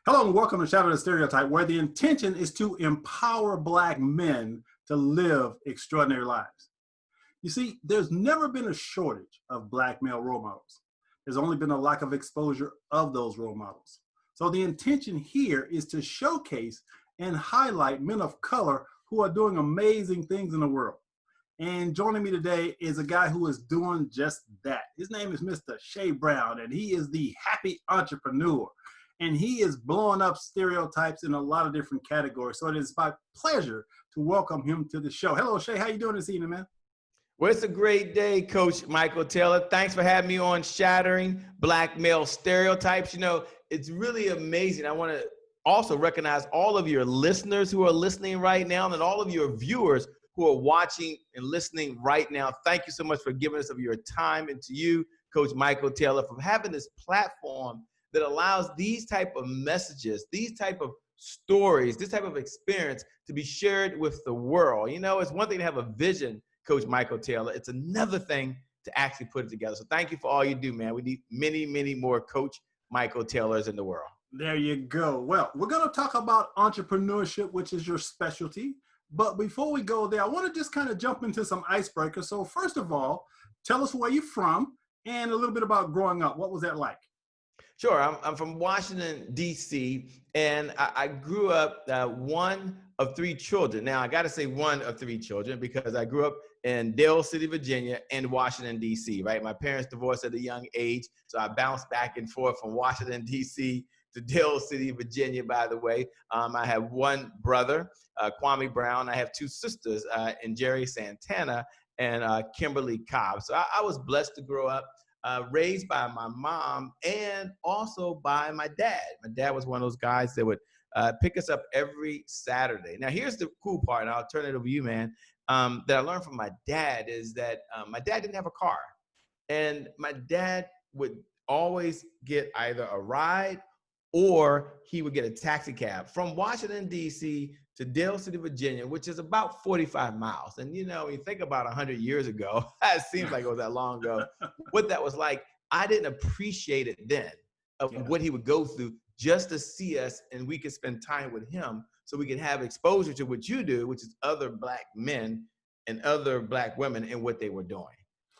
Hello and welcome to Shadow the Stereotype, where the intention is to empower Black men to live extraordinary lives. You see, there's never been a shortage of Black male role models. There's only been a lack of exposure of those role models. So the intention here is to showcase and highlight men of color who are doing amazing things in the world. And joining me today is a guy who is doing just that. His name is Mr. Shay Brown, and he is the happy entrepreneur. And he is blowing up stereotypes in a lot of different categories. So it is my pleasure to welcome him to the show. Hello, Shay. How you doing this evening, man? Well, it's a great day, Coach Michael Taylor. Thanks for having me on Shattering Black Male Stereotypes. You know, it's really amazing. I want to also recognize all of your listeners who are listening right now and all of your viewers who are watching and listening right now. Thank you so much for giving us of your time, and to you, Coach Michael Taylor, for having this platform that allows these type of messages, these type of stories, this type of experience to be shared with the world. You know, it's one thing to have a vision, Coach Michael Taylor. It's another thing to actually put it together. So thank you for all you do, man. We need many, many more Coach Michael Taylors in the world. There you go. Well, we're going to talk about entrepreneurship, which is your specialty. But before we go there, I want to just kind of jump into some icebreakers. So first of all, tell us where you're from and a little bit about growing up. What was that like? Sure. I'm from Washington, D.C., and I grew up one of three children. Now, I got to say one of three children because I grew up in Dale City, Virginia, and Washington, D.C., right? My parents divorced at a young age, so I bounced back and forth from Washington, D.C. to Dale City, Virginia, by the way. I have one brother, Kwame Brown. I have two sisters, in Jerry Santana and Kimberly Cobb. So I was blessed to grow up raised by my mom and also by my dad. My dad was one of those guys that would pick us up every Saturday. Now, here's the cool part, and I'll turn it over to you, man, that I learned from my dad is that my dad didn't have a car. And my dad would always get either a ride or he would get a taxi cab from Washington, D.C. to Dale City, Virginia, which is about 45 miles. And, you know, when you think about 100 years ago, it seems like it was that long ago, what that was like, I didn't appreciate it then of what he would go through just to see us and we could spend time with him so we could have exposure to what you do, which is other Black men and other Black women and what they were doing.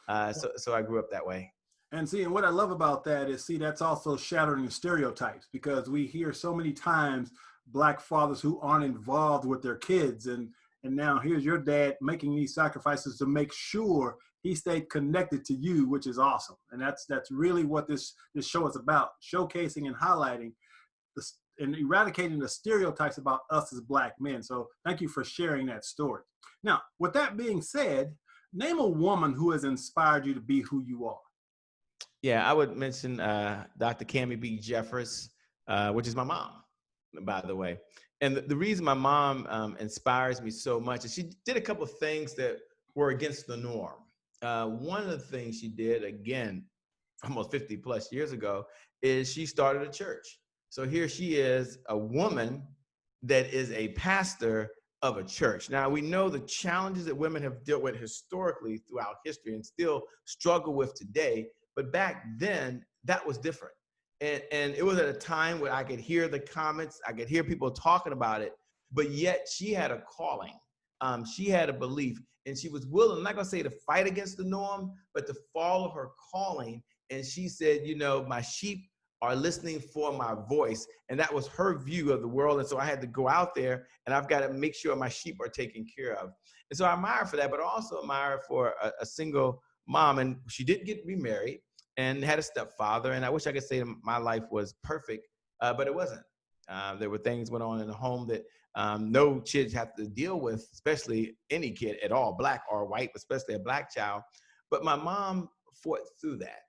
So I grew up that way. And see, and what I love about that is, see, that's also shattering the stereotypes, because we hear so many times Black fathers who aren't involved with their kids. And now here's your dad making these sacrifices to make sure he stayed connected to you, which is awesome. And that's really what this show is about, showcasing and highlighting and eradicating the stereotypes about us as Black men. So thank you for sharing that story. Now, with that being said, name a woman who has inspired you to be who you are. Yeah, I would mention Dr. Cammie B. Jeffers, which is my mom, by the way. And the reason my mom inspires me so much is she did a couple of things that were against the norm. One of the things she did, again, almost 50 plus years ago, is she started a church. So here she is, a woman that is a pastor of a church. Now, we know the challenges that women have dealt with historically throughout history and still struggle with today. But back then, that was different. And it was at a time where I could hear the comments, I could hear people talking about it, but yet she had a calling. She had a belief, and she was willing, I'm not gonna say to fight against the norm, but to follow her calling. And she said, you know, my sheep are listening for my voice. And that was her view of the world. And so I had to go out there and I've got to make sure my sheep are taken care of. And so I admire her for that, but also admire her for a single mom. And she did get remarried and had a stepfather. And I wish I could say my life was perfect, but it wasn't. There were things went on in the home that no kids have to deal with, especially any kid at all, Black or white, especially a Black child. But my mom fought through that.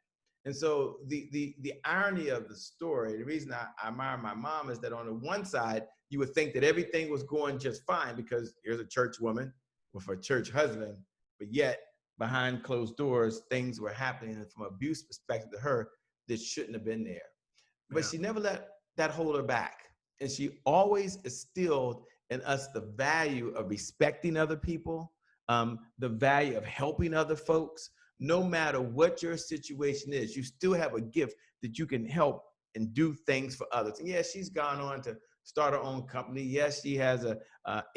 And so the irony of the story, the reason I admire my mom is that on the one side, you would think that everything was going just fine because here's a church woman with a church husband, but yet behind closed doors, things were happening from an abuse perspective to her that shouldn't have been there. But she never let that hold her back. And she always instilled in us the value of respecting other people, the value of helping other folks. No matter what your situation is, you still have a gift that you can help and do things for others. And yes, she's gone on to start her own company. Yes, she has a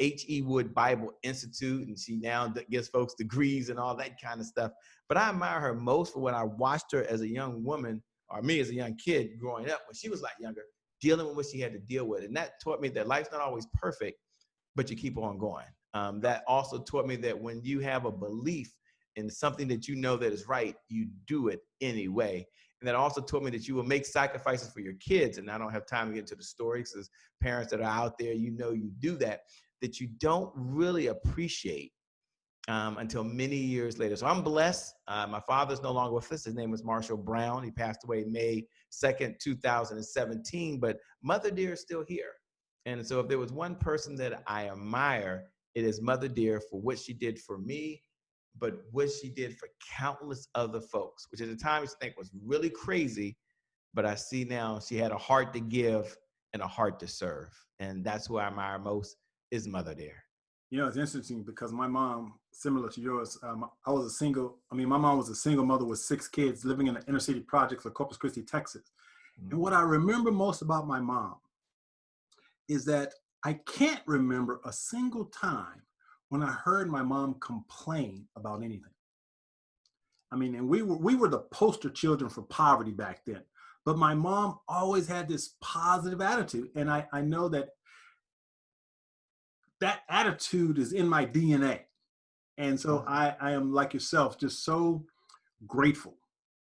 H.E. Wood Bible Institute, and she now gives folks degrees and all that kind of stuff. But I admire her most for when I watched her as a young woman, or me as a young kid growing up when she was like younger, dealing with what she had to deal with. And that taught me that life's not always perfect, but you keep on going. That also taught me that when you have a belief in something that you know that is right, you do it anyway. And that also taught me that you will make sacrifices for your kids. And I don't have time to get into the stories as parents that are out there, you know, you do that you don't really appreciate until many years later. So I'm blessed. My father's no longer with us. His name was Marshall Brown. He passed away May 2nd, 2017, but Mother Dear is still here. And so if there was one person that I admire, it is Mother Dear for what she did for me, but what she did for countless other folks, which at the time I think was really crazy. But I see now she had a heart to give and a heart to serve. And that's who I admire most is Mother Dear. You know, it's interesting because my mom, similar to yours, I was a single, my mom was a single mother with 6 kids living in the inner city projects of Corpus Christi, Texas. Mm-hmm. And what I remember most about my mom is that I can't remember a single time when I heard my mom complain about anything. And we were the poster children for poverty back then. But my mom always had this positive attitude. And I know that attitude is in my DNA. And so I am, like yourself, just so grateful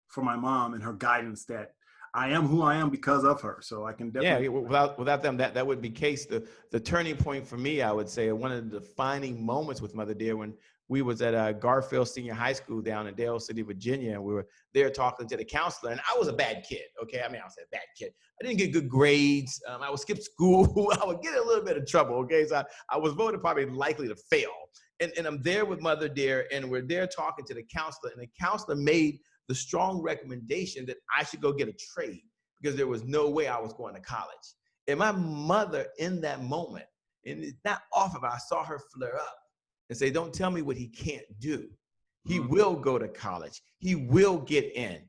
for my mom and her guidance that I am who I am because of her. So I can definitely. Yeah, without them, that would be case. The turning point for me, I would say, one of the defining moments with Mother Dear when we was at Garfield Senior High School down in Dale City, Virginia, and we were there talking to the counselor. And I was a bad kid, okay? I was a bad kid. I didn't get good grades. I would skip school. I would get in a little bit of trouble, okay? So I was voted probably likely to fail. And I'm there with Mother Dear, and we're there talking to the counselor, and the counselor made the strong recommendation that I should go get a trade because there was no way I was going to college. And my mother in that moment, and it's not often, but I saw her flare up and say, don't tell me what he can't do. He will go to college. He will get in.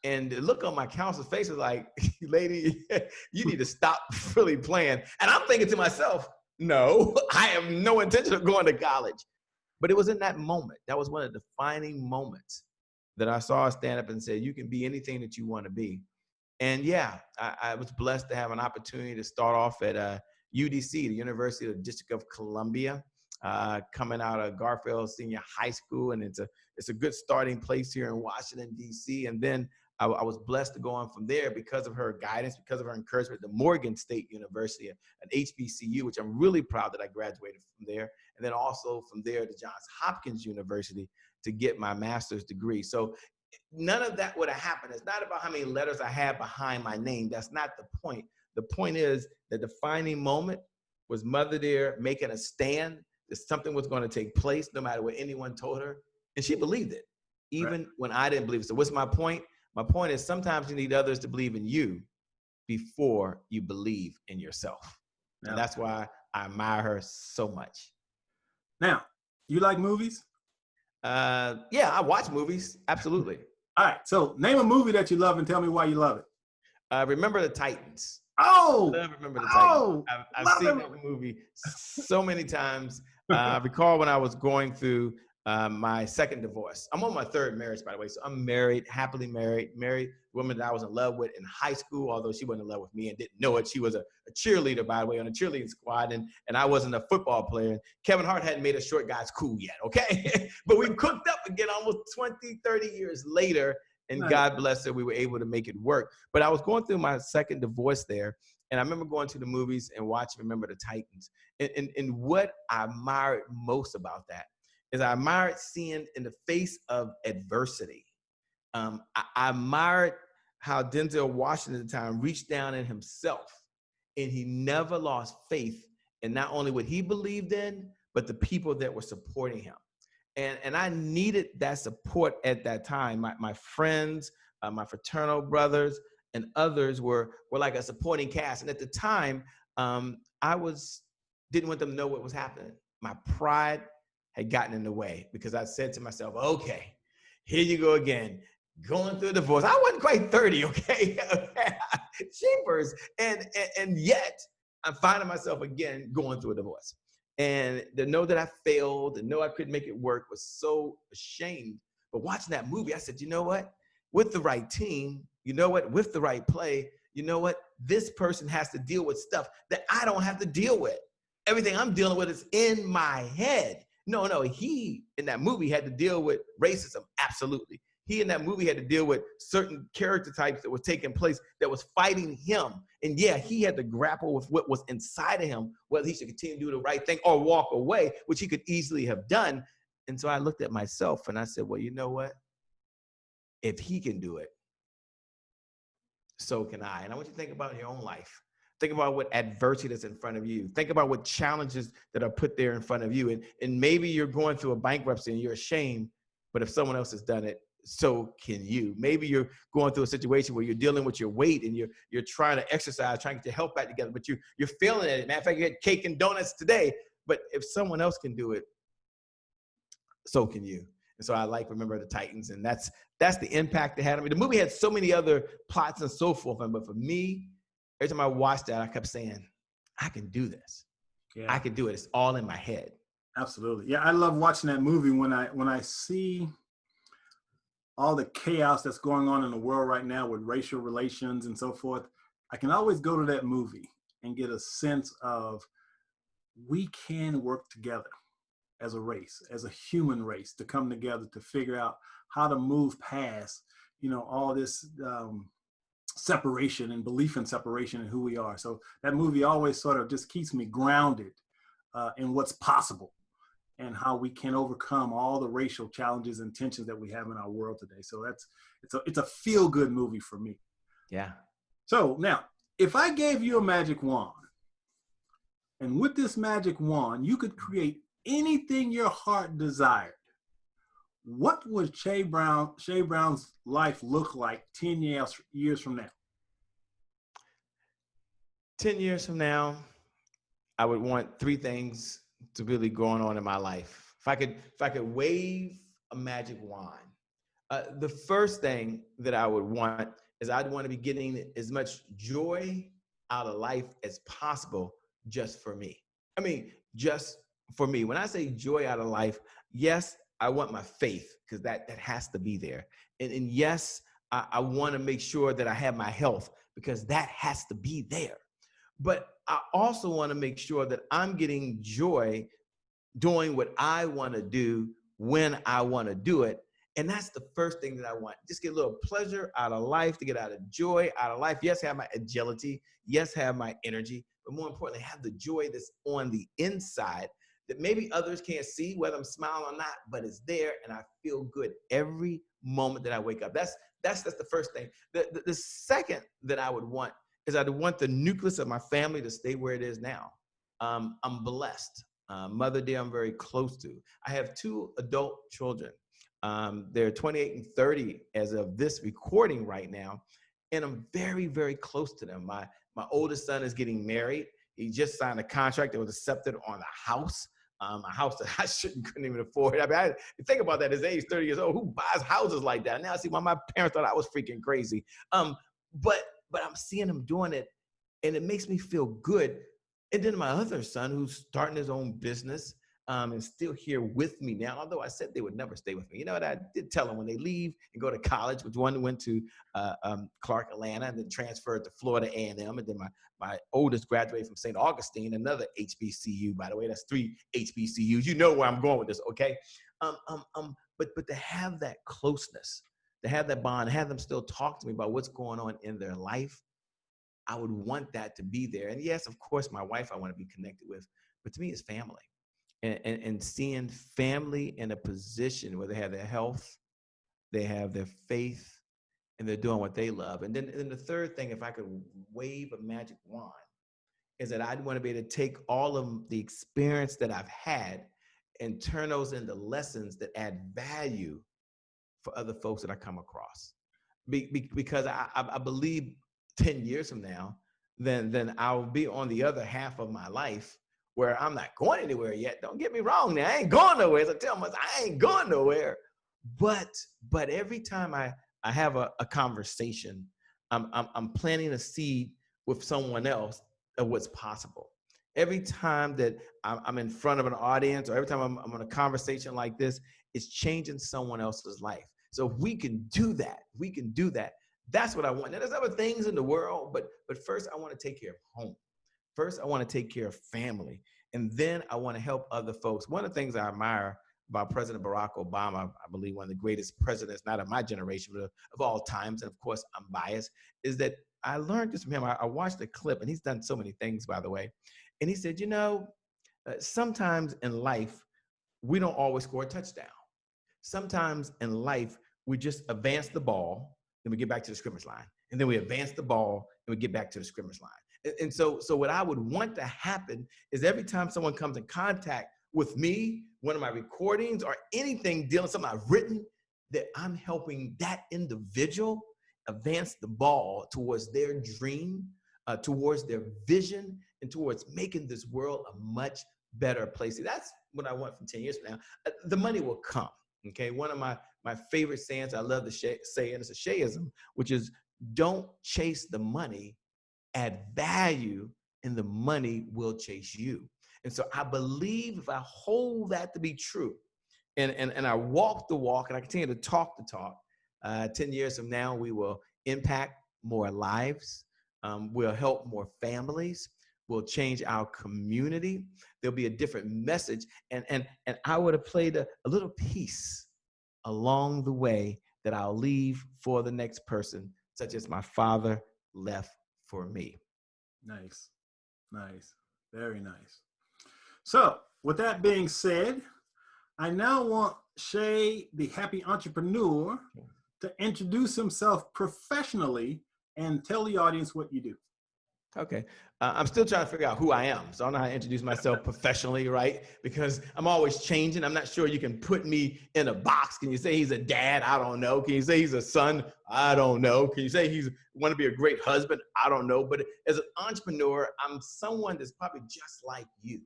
And the look on my counselor's face was like, lady, you need to stop really playing. And I'm thinking to myself, no, I have no intention of going to college. But it was in that moment. That was one of the defining moments that I saw her stand up and say, you can be anything that you want to be. And yeah, I was blessed to have an opportunity to start off at UDC, the University of the District of Columbia, coming out of Garfield Senior High School. And it's a good starting place here in Washington, D.C. And then I was blessed to go on from there because of her guidance, because of her encouragement, the Morgan State University, an HBCU, which I'm really proud that I graduated from there. And then also from there to Johns Hopkins University to get my master's degree. So none of that would have happened. It's not about how many letters I had behind my name. That's not the point. The point is the defining moment was Mother Dear making a stand that something was going to take place no matter what anyone told her. And she believed it, even when I didn't believe it. So what's my point? My point is sometimes you need others to believe in you before you believe in yourself. Yeah. And that's why I admire her so much. Now, you like movies? Yeah, I watch movies. Absolutely. All right. So name a movie that you love and tell me why you love it. Remember the Titans. Oh, I love Remember the Titans. I've seen that movie so many times. I recall when I was going through my second divorce. I'm on my third marriage, by the way. So I'm married, happily married the woman that I was in love with in high school, although she wasn't in love with me and didn't know it. She was a cheerleader, by the way, on a cheerleading squad, and I wasn't a football player. Kevin Hart hadn't made us short guys cool yet, okay? But we cooked up again almost 20, 30 years later, and nice. God bless her, we were able to make it work. But I was going through my second divorce there, and I remember going to the movies and watching Remember the Titans. And what I admired most about that is I admired seeing in the face of adversity. I admired how Denzel Washington at the time reached down in himself, and he never lost faith in not only what he believed in, but the people that were supporting him. And I needed that support at that time. My friends, my fraternal brothers, and others were like a supporting cast. And at the time, I didn't want them to know what was happening. My pride had gotten in the way because I said to myself, okay, here you go again, going through a divorce. I wasn't quite 30, okay? Jeepers. And yet I'm finding myself again going through a divorce. And to know that I failed, to know I couldn't make it work was so ashamed. But watching that movie, I said, you know what? With the right team, you know what? With the right play, you know what? This person has to deal with stuff that I don't have to deal with. Everything I'm dealing with is in my head. No, he in that movie had to deal with racism. Absolutely. He in that movie had to deal with certain character types that were taking place that was fighting him. And yeah, he had to grapple with what was inside of him, whether he should continue to do the right thing or walk away, which he could easily have done. And so I looked at myself and I said, well, you know what? If he can do it, so can I. And I want you to think about your own life. Think about what adversity that's in front of you. Think about what challenges that are put there in front of you. And maybe you're going through a bankruptcy and you're ashamed, but if someone else has done it, so can you. Maybe you're going through a situation where you're dealing with your weight and you're trying to exercise, trying to get your health back together, but you're failing at it. Matter of fact, you had cake and donuts today. But if someone else can do it, so can you. And so I Remember the Titans, and that's the impact it had on me. The movie had so many other plots and so forth, but for me, every time I watched that, I kept saying, I can do this. Yeah. I can do it. It's all in my head. Absolutely. Yeah, I love watching that movie when I see all the chaos that's going on in the world right now with racial relations and so forth. I can always go to that movie and get a sense of we can work together as a race, as a human race, to come together to figure out how to move past, all this separation and belief in separation and who we are. So that movie always sort of just keeps me grounded in what's possible and how we can overcome all the racial challenges and tensions that we have in our world today. So it's a feel-good movie for me. Yeah. So now, if I gave you a magic wand, and with this magic wand, you could create anything your heart desired, what would Shay Brown's life look like 10 years from now? 10 years from now, I would want three things to really going on in my life. If I could wave a magic wand, the first thing that I would want is I'd want to be getting as much joy out of life as possible just for me. I mean, just for me. When I say joy out of life, yes, I want my faith because that has to be there. And yes, I want to make sure that I have my health because that has to be there. But I also want to make sure that I'm getting joy doing what I want to do when I want to do it. And that's the first thing that I want. Just get a little pleasure out of life, to get out of joy out of life. Yes, have my agility. Yes, have my energy. But more importantly, have the joy that's on the inside that maybe others can't see, whether I'm smiling or not, but it's there and I feel good every moment that I wake up. That's the first thing. The second that I would want is I'd want the nucleus of my family to stay where it is now. I'm blessed. Mother dear, I'm very close to. I have two adult children. They're 28 and 30 as of this recording right now. And I'm very, very close to them. My oldest son is getting married. He just signed a contract that was accepted on a house that I couldn't even afford. I mean, think about that. His age, 30 years old. Who buys houses like that? Now I see why my parents thought I was freaking crazy. But I'm seeing him doing it, and it makes me feel good. And then my other son, who's starting his own business, and still here with me now, although I said they would never stay with me. You know what? I did tell them when they leave and go to college, which one went to Clark, Atlanta, and then transferred to Florida A&M. And then my oldest graduated from St. Augustine, another HBCU, by the way. That's 3 HBCUs. You know where I'm going with this, okay? But to have that closeness, to have that bond, have them still talk to me about what's going on in their life, I would want that to be there. And yes, of course, my wife I want to be connected with, but to me, it's family. And seeing family in a position where they have their health, they have their faith, and they're doing what they love. And then the third thing, if I could wave a magic wand, is that I'd want to be able to take all of the experience that I've had and turn those into lessons that add value for other folks that I come across. Because I believe 10 years from now, then I'll be on the other half of my life where I'm not going anywhere yet. Don't get me wrong now. I ain't going nowhere. As I tell myself, I ain't going nowhere. But every time I have a conversation, I'm planting a seed with someone else of what's possible. Every time that I'm in front of an audience, or every time I'm on a conversation like this, it's changing someone else's life. So if we can do that, we can do that. That's what I want. Now, there's other things in the world, but first I want to take care of home. First, I want to take care of family. And then I want to help other folks. One of the things I admire about President Barack Obama, I believe one of the greatest presidents, not of my generation, but of all times, and of course I'm biased, is that I learned this from him. I watched a clip, and he's done so many things, by the way. And he said, sometimes in life, we don't always score a touchdown. Sometimes in life, we just advance the ball, then we get back to the scrimmage line. And then we advance the ball, and we get back to the scrimmage line. And so what I would want to happen is every time someone comes in contact with me, one of my recordings or anything dealing, something I've written, that I'm helping that individual advance the ball towards their dream, towards their vision, and towards making this world a much better place. See, that's what I want from 10 years from now. The money will come, okay? One of my favorite sayings I love to say, and it's a Shayism, which is, don't chase the money, add value, and the money will chase you. And so I believe if I hold that to be true, and I walk the walk, and I continue to talk the talk, 10 years from now, we will impact more lives. We'll help more families. We'll change our community. There'll be a different message. And I would have played a little piece along the way that I'll leave for the next person, such as my father left for me. Nice. Nice. Very nice. So with that being said, I now want Shay, the happy entrepreneur, to introduce himself professionally and tell the audience what you do. Okay. I'm still trying to figure out who I am. So I don't know how to introduce myself professionally, right? Because I'm always changing. I'm not sure you can put me in a box. Can you say he's a dad? I don't know. Can you say he's a son? I don't know. Can you say he's want to be a great husband? I don't know. But as an entrepreneur, I'm someone that's probably just like you.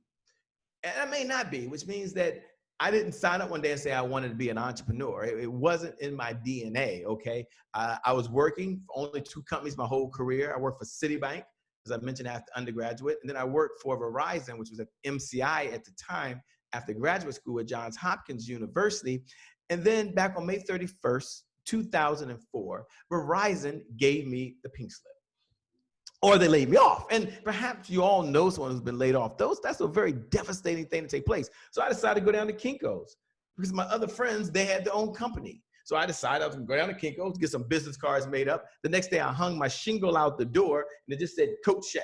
And I may not be, which means that I didn't sign up one day and say I wanted to be an entrepreneur. It wasn't in my DNA, okay? I was working for only 2 companies my whole career. I worked for Citibank, as I mentioned, after undergraduate. And then I worked for Verizon, which was at MCI at the time, after graduate school at Johns Hopkins University. And then back on May 31st, 2004, Verizon gave me the pink slip. Or they laid me off. And perhaps you all know someone who's been laid off. That's a very devastating thing to take place. So I decided to go down to Kinko's because my other friends, they had their own company. So I decided I was gonna go down to Kinko's, get some business cards made up. The next day I hung my shingle out the door and it just said Coach Shay.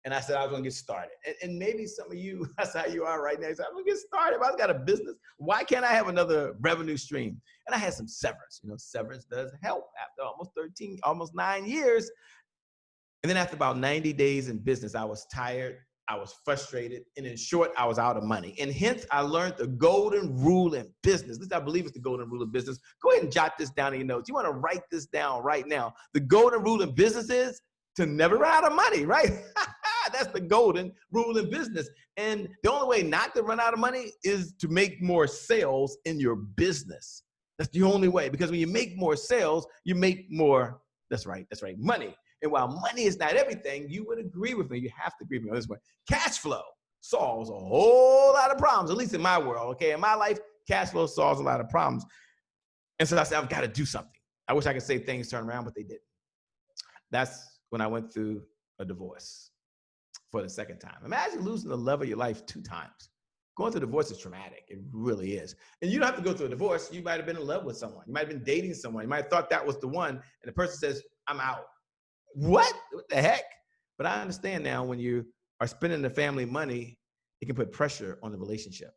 And I said I was gonna get started. And maybe some of you, that's how you are right now. You said, I'm gonna get started. If I've got a business, why can't I have another revenue stream? And I had some severance. Severance does help after almost 9 years. And then after about 90 days in business, I was tired, I was frustrated, and in short, I was out of money. And hence, I learned the golden rule in business. At least I believe it's the golden rule of business. Go ahead and jot this down in your notes. You want to write this down right now. The golden rule in business is to never run out of money, right? That's the golden rule in business. And the only way not to run out of money is to make more sales in your business. That's the only way, because when you make more sales, you make more, that's right, money. And while money is not everything, you would agree with me. You have to agree with me on this one. Cash flow solves a whole lot of problems, at least in my world, okay? In my life, cash flow solves a lot of problems. And so I said, I've got to do something. I wish I could say things turn around, but they didn't. That's when I went through a divorce for the second time. Imagine losing the love of your life 2 times. Going through a divorce is traumatic. It really is. And you don't have to go through a divorce. You might have been in love with someone. You might have been dating someone. You might have thought that was the one, and the person says, I'm out. What the heck? But I understand now when you are spending the family money, it can put pressure on the relationship.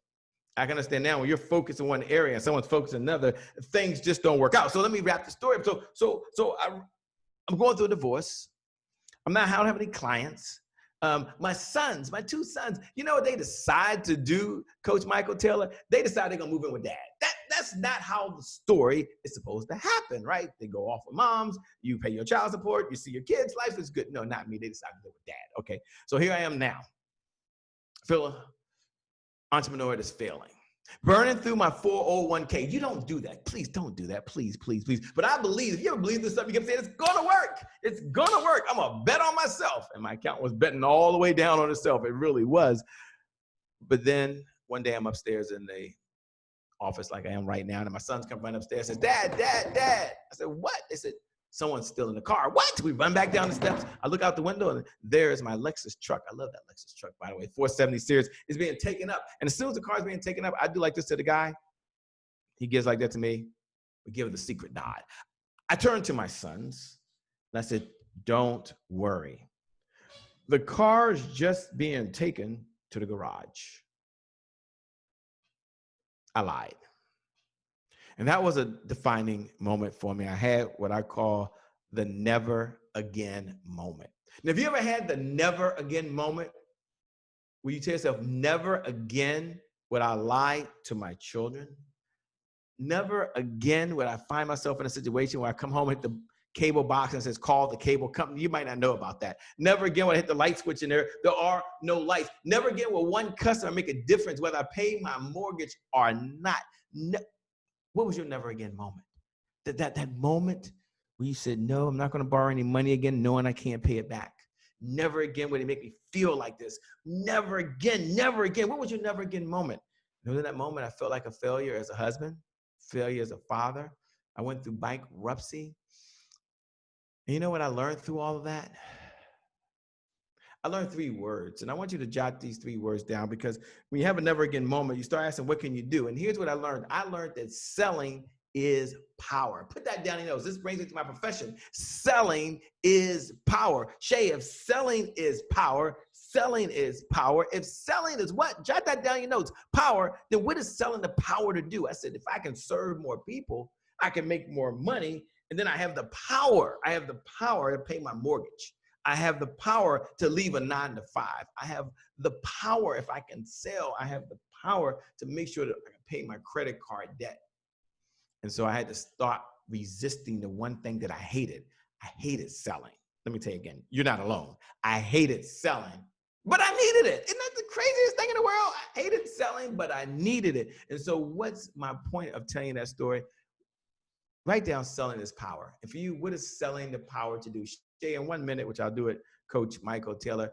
I can understand now when you're focused in one area and someone's focused in another, things just don't work out. So let me wrap the story up. So I'm going through a divorce. I don't have any clients. My 2 sons, you know what they decide to do, Coach Michael Taylor? They decide they're gonna move in with dad. That's not how the story is supposed to happen, right? They go off with moms, you pay your child support, you see your kids, life is good. No, not me. They decide to live with dad. Okay. So here I am now. Entrepreneur that's failing. Burning through my 401k. You don't do that. Please don't do that. Please, please, please. But I believe, if you ever believe this stuff, you kept saying, it's going to work. It's going to work. I'm going to bet on myself. And my account was betting all the way down on itself. It really was. But then one day I'm upstairs in the office like I am right now. And my son's come running upstairs and says, Dad, Dad, Dad. I said, what? They said, someone's still in the car. What? We run back down the steps. I look out the window and there is my Lexus truck. I love that Lexus truck, by the way. 470 series is being taken up. And as soon as the car is being taken up, I do like this to the guy. He gives like that to me. We give it the secret nod. I turned to my sons and I said, don't worry. The car is just being taken to the garage. I lied. And that was a defining moment for me. I had what I call the never again moment. Now, have you ever had the never again moment where you tell yourself, never again would I lie to my children? Never again would I find myself in a situation where I come home, hit the cable box and it says, call the cable company. You might not know about that. Never again would I hit the light switch in there. There are no lights. Never again will one customer make a difference whether I pay my mortgage or not. What was your never again moment? That moment where you said, no, I'm not going to borrow any money again, knowing I can't pay it back. Never again would it make me feel like this. Never again, never again. What was your never again moment? You know, in that moment, I felt like a failure as a husband, failure as a father. I went through bankruptcy. And you know what I learned through all of that? I learned 3 words, and I want you to jot these 3 words down because when you have a never again moment, you start asking, what can you do? And here's what I learned. I learned that selling is power. Put that down in your notes. This brings me to my profession. Selling is power. Shay, if selling is power, selling is power. If selling is what? Jot that down in your notes. Power, then what is selling the power to do? I said, if I can serve more people, I can make more money, and then I have the power. I have the power to pay my mortgage. I have the power to leave a 9 to 5. I have the power, if I can sell, I have the power to make sure that I can pay my credit card debt. And so I had to start resisting the one thing that I hated. I hated selling. Let me tell you again, you're not alone. I hated selling, but I needed it. Isn't that the craziest thing in the world? I hated selling, but I needed it. And so what's my point of telling you that story? Write down selling is power. And for you, what is selling the power to do? Shay, in 1 minute, which I'll do it, Coach Michael Taylor,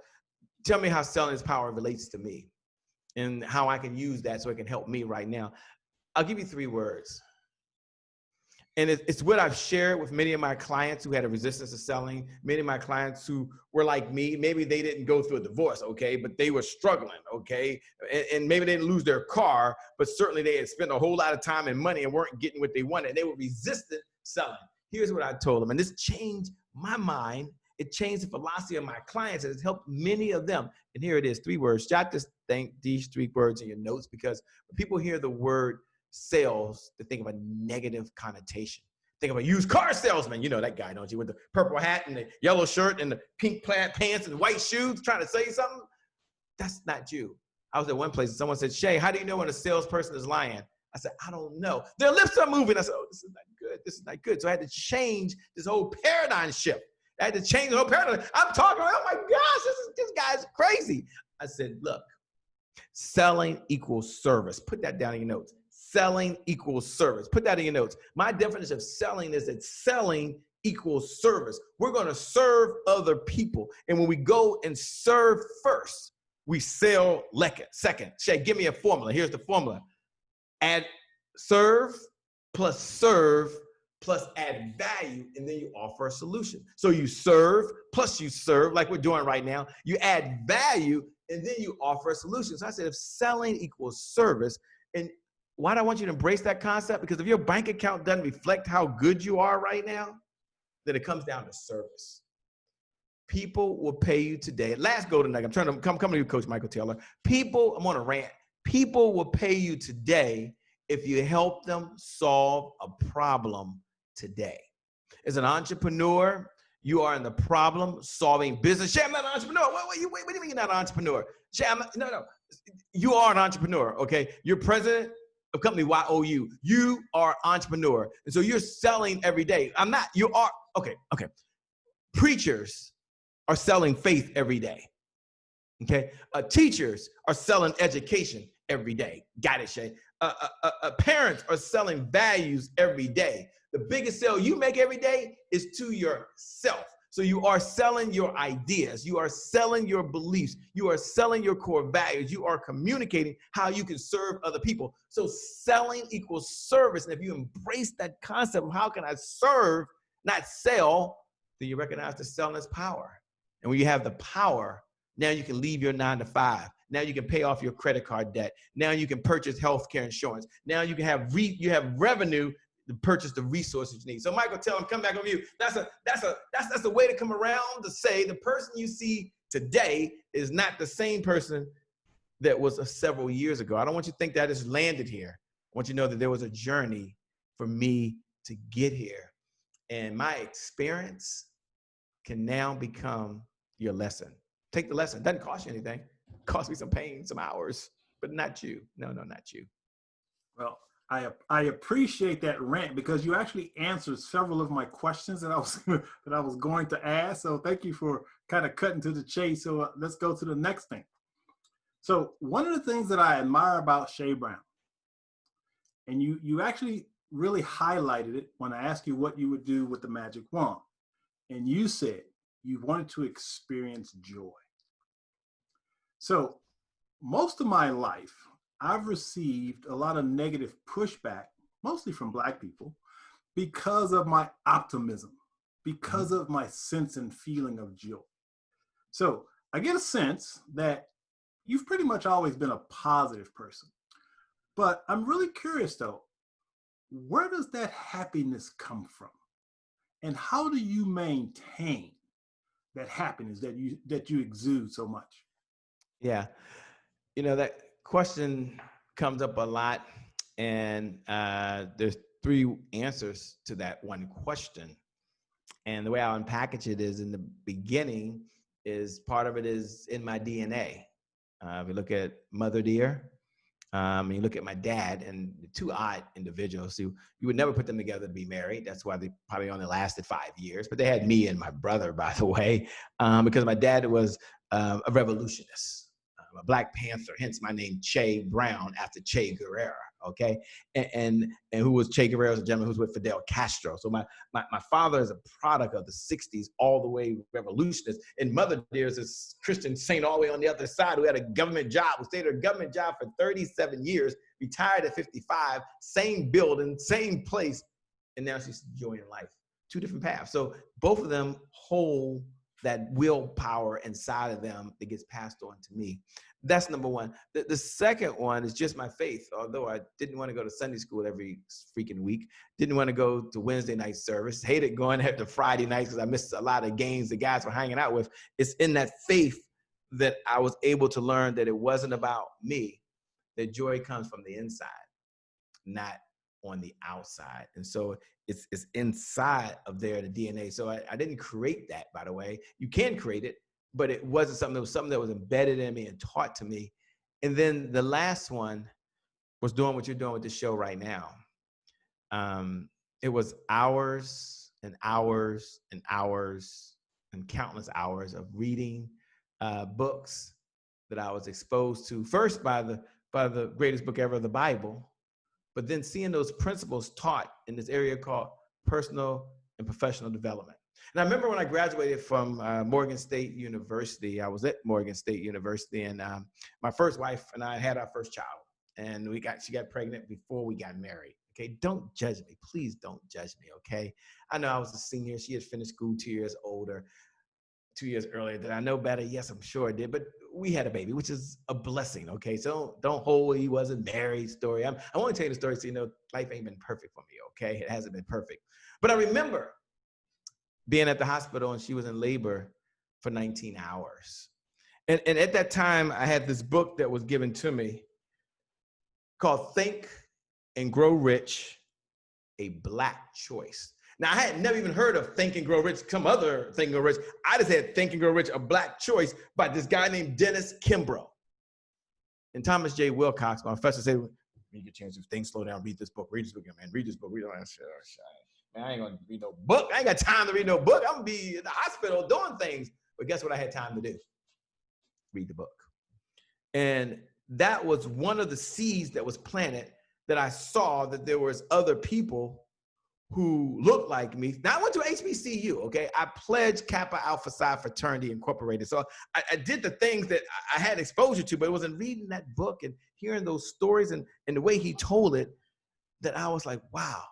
tell me how selling is power relates to me and how I can use that so it can help me right now. I'll give you 3 words. And it's what I've shared with many of my clients who had a resistance to selling, many of my clients who were like me. Maybe they didn't go through a divorce, okay, but they were struggling, okay, and maybe they didn't lose their car, but certainly they had spent a whole lot of time and money and weren't getting what they wanted. And they were resistant selling. Here's what I told them, and this changed my mind. It changed the philosophy of my clients, and it's helped many of them. And here it is, 3 words. Jot these 3 words in your notes, because when people hear the word sales, to think of a negative connotation. Think of a used car salesman. You know that guy, don't you? With the purple hat and the yellow shirt and the pink plaid pants and white shoes trying to say something. That's not you. I was at one place and someone said, Shay, how do you know when a salesperson is lying? I said, I don't know. Their lips are moving. I said, oh, this is not good. This is not good. So I had to change this whole paradigm shift. I had to change the whole paradigm. I'm talking, oh my gosh, this guy's crazy. I said, look, selling equals service. Put that down in your notes. Selling equals service. Put that in your notes. My definition of selling is that selling equals service. We're going to serve other people. And when we go and serve first, we sell second. Shay, give me a formula. Here's the formula. Add serve plus add value, and then you offer a solution. So you serve plus you serve, like we're doing right now. You add value, and then you offer a solution. So I said, if selling equals service, and why do I want you to embrace that concept? Because if your bank account doesn't reflect how good you are right now, then it comes down to service. People will pay you today. Last golden nugget. I'm trying to come to you, Coach Michael Taylor. I'm on a rant. People will pay you today if you help them solve a problem today. As an entrepreneur, you are in the problem-solving business. Shay, I'm not an entrepreneur. What do you mean you're not an entrepreneur? Shay, no. You are an entrepreneur, okay? You're president of company YOU. You are an entrepreneur. And so you're selling every day. I'm not. You are. Okay. Preachers are selling faith every day. Okay. Teachers are selling education every day. Got it, Shay. Parents are selling values every day. The biggest sale you make every day is to yourself. So you are selling your ideas. You are selling your beliefs. You are selling your core values. You are communicating how you can serve other people. So selling equals service. And if you embrace that concept of how can I serve, not sell, then you recognize the selling is power. And when you have the power, now you can leave your 9-to-5. Now you can pay off your credit card debt. Now you can purchase healthcare insurance. Now you can have revenue to purchase the resources you need. So Michael, tell him, come back on you. That's a way to come around to say the person you see today is not the same person that was several years ago. I don't want you to think that I just landed here. I want you to know that there was a journey for me to get here. And my experience can now become your lesson. Take the lesson. It doesn't cost you anything. It costs me some pain, some hours, but not you. No, not you. Well, I appreciate that rant because you actually answered several of my questions that I was going to ask. So thank you for kind of cutting to the chase. So let's go to the next thing. So one of the things that I admire about Shay Brown, and you actually really highlighted it when I asked you what you would do with the magic wand, and you said you wanted to experience joy. So most of my life, I've received a lot of negative pushback, mostly from Black people, because of my optimism, because of my sense and feeling of joy. So I get a sense that you've pretty much always been a positive person. But I'm really curious though, where does that happiness come from? And how do you maintain that happiness that you exude so much? Yeah. That question comes up a lot, and there's 3 answers to that one question. And the way I'll unpackage it is, in the beginning, is part of it is in my DNA. If you look at Mother Dear, and you look at my dad, and 2 odd individuals who you would never put them together to be married. That's why they probably only lasted 5 years. But they had me and my brother, by the way, because my dad was a revolutionist. A Black Panther, hence my name Che Brown, after Che Guevara. Okay, and who was Che Guevara? Was a gentleman who was with Fidel Castro. So my father is a product of the '60s, all the way revolutionist. And Mother Dear is this Christian saint all the way on the other side who had a government job, who stayed at a government job for 37 years, retired at 55, same building, same place, and now she's enjoying life. 2 different paths. So both of them hold that willpower inside of them that gets passed on to me. That's number one. The second one is just my faith. Although I didn't want to go to Sunday school every freaking week, didn't want to go to Wednesday night service, hated going to Friday nights because I missed a lot of games the guys were hanging out with. It's in that faith that I was able to learn that it wasn't about me, that joy comes from the inside, not on the outside. And so it's inside of there, the DNA. So I didn't create that, by the way. You can create it, but it wasn't something that was embedded in me and taught to me. And then the last one was doing what you're doing with the show right now. It was hours and hours and hours and countless hours of reading books that I was exposed to, first by the greatest book ever, the Bible, but then seeing those principles taught in this area called personal and professional development. And I remember when I graduated from Morgan State University, I was at Morgan State University, and my first wife and I had our first child, and she got pregnant before we got married. Okay, don't judge me. Please don't judge me, okay? I know I was a senior. She had finished school 2 years older, 2 years earlier. Did I know better? Yes, I'm sure I did. But we had a baby, which is a blessing, okay? So don't hold he wasn't married story. I want to tell you the story so you know life ain't been perfect for me, okay? It hasn't been perfect. But I remember being at the hospital, and she was in labor for 19 hours. And at that time, I had this book that was given to me called Think and Grow Rich, A Black Choice. Now, I had never even heard of Think and Grow Rich, some other Think and Grow Rich. I just had Think and Grow Rich, A Black Choice by this guy named Dennis Kimbrough. And Thomas J. Wilcox, my professor, said, when you get a chance to think, slow down, read this book, man, read this book, read it. Man, I ain't gonna read no book. I ain't got time to read no book. I'm gonna be in the hospital doing things. But guess what I had time to do? Read the book. And that was one of the seeds that was planted that I saw that there was other people who looked like me. Now I went to HBCU, okay? I pledged Kappa Alpha Psi Fraternity Incorporated. So I did the things that I had exposure to, but it wasn't reading that book and hearing those stories and the way he told it that I was like, wow,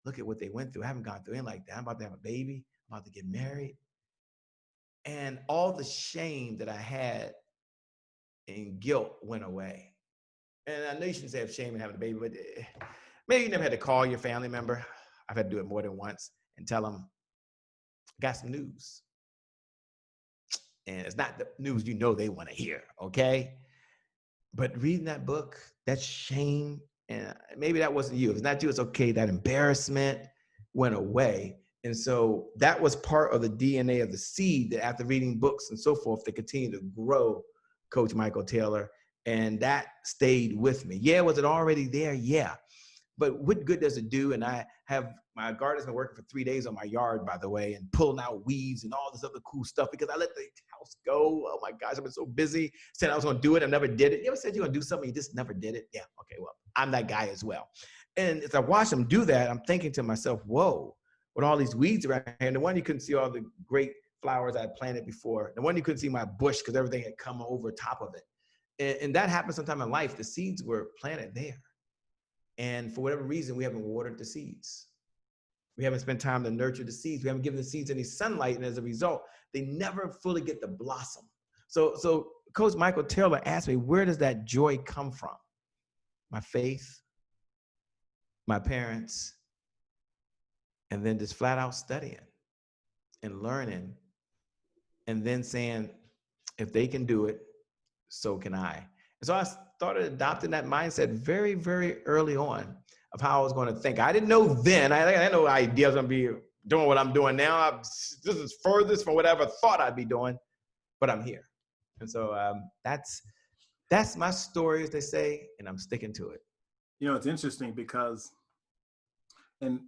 look at what they went through. I haven't gone through anything like that. I'm about to have a baby. I'm about to get married. And all the shame that I had and guilt went away. And I know you shouldn't say have shame in having a baby, but maybe you never had to call your family member. I've had to do it more than once and tell them, got some news. And it's not the news you know they want to hear, okay? But reading that book, that shame, and maybe that wasn't you. If it's not you, it's okay. That embarrassment went away. And so that was part of the DNA of the seed that after reading books and so forth, they continue to grow, Coach Michael Taylor. And that stayed with me. Yeah, was it already there? Yeah. But what good does it do? And I have, my gardener's been working for 3 days on my yard, by the way, and pulling out weeds and all this other cool stuff because I let the house go. Oh my gosh, I've been so busy. Said I was going to do it. I never did it. You ever said you're going to do something, you just never did it? Yeah, okay, well, I'm that guy as well. And as I watch them do that, I'm thinking to myself, whoa, with all these weeds around here, and the one you couldn't see all the great flowers I had planted before, the one you couldn't see my bush because everything had come over top of it. And that happened sometime in life. The seeds were planted there. And for whatever reason, we haven't watered the seeds. We haven't spent time to nurture the seeds. We haven't given the seeds any sunlight. And as a result, they never fully get to blossom. So Coach Michael Taylor asked me, where does that joy come from? My faith, my parents, and then just flat out studying and learning. And then saying, if they can do it, so can I. And so I started adopting that mindset very, very early on of how I was going to think. I didn't know then. I had no idea I was going to be doing what I'm doing now. This is furthest from whatever I thought I'd be doing, but I'm here. And so that's my story, as they say, and I'm sticking to it. You know, it's interesting because, and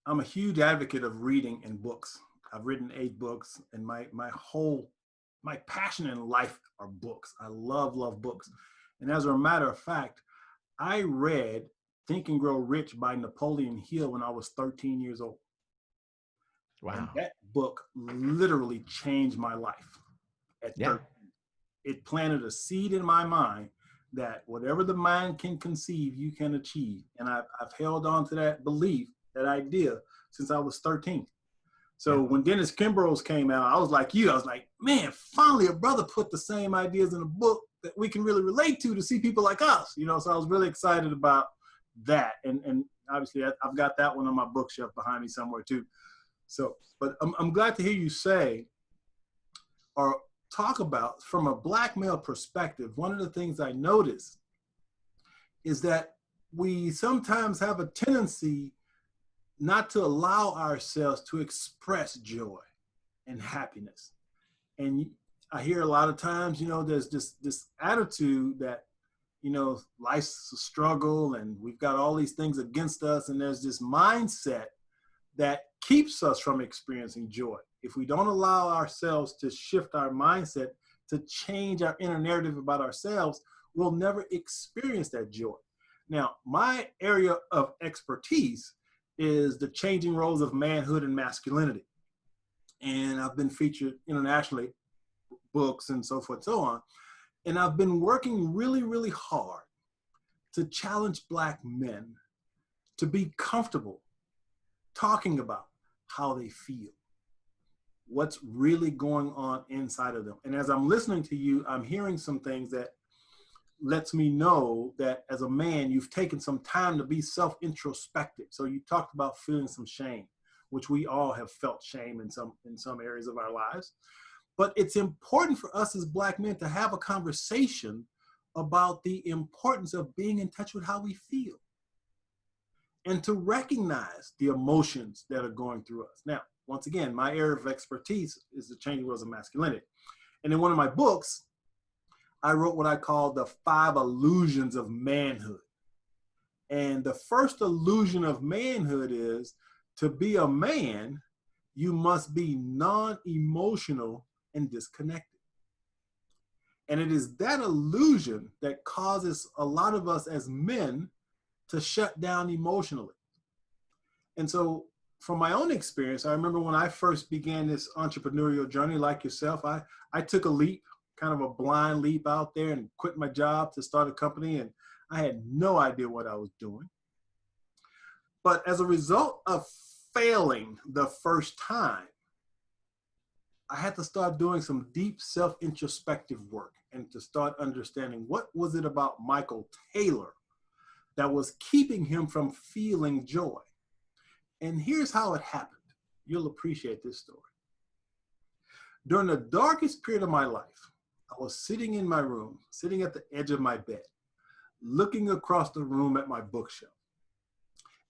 I'm a huge advocate of reading and books. I've written 8 books, and my passion in life are books. I love books. And as a matter of fact, I read Think and Grow Rich by Napoleon Hill when I was 13 years old. Wow. And that book literally changed my life at 13. It planted a seed in my mind that whatever the mind can conceive, you can achieve. And I've held on to that belief, that idea, since I was 13. So when Dennis Kimbro's came out, I was like you. I was like, man, finally a brother put the same ideas in a book that we can really relate to see people like us. You know, so I was really excited about that. And obviously I've got that one on my bookshelf behind me somewhere too. So, but I'm glad to hear you say or talk about, from a Black male perspective, one of the things I notice is that we sometimes have a tendency not to allow ourselves to express joy and happiness. And I hear a lot of times, you know, there's this attitude that, you know, life's a struggle and we've got all these things against us. And there's this mindset that keeps us from experiencing joy. If we don't allow ourselves to shift our mindset, to change our inner narrative about ourselves, we'll never experience that joy. Now, my area of expertise is the changing roles of manhood and masculinity. And I've been featured internationally, books and so forth and so on. And I've been working really, really hard to challenge Black men to be comfortable talking about how they feel, what's really going on inside of them. And as I'm listening to you, I'm hearing some things that lets me know that as a man, you've taken some time to be self-introspective. So you talked about feeling some shame, which we all have felt shame in some areas of our lives. But it's important for us as Black men to have a conversation about the importance of being in touch with how we feel and to recognize the emotions that are going through us. Now, once again, my area of expertise is the changing roles of masculinity. And in one of my books, I wrote what I call the 5 illusions of manhood. And the first illusion of manhood is, to be a man, you must be non-emotional and disconnected. And it is that illusion that causes a lot of us as men to shut down emotionally. And so from my own experience, I remember when I first began this entrepreneurial journey like yourself, I took a leap, kind of a blind leap out there and quit my job to start a company. And I had no idea what I was doing. But as a result of failing the first time, I had to start doing some deep self-introspective work and to start understanding what was it about Michael Taylor that was keeping him from feeling joy. And here's how it happened. You'll appreciate this story. During the darkest period of my life, I was sitting in my room, sitting at the edge of my bed, looking across the room at my bookshelf.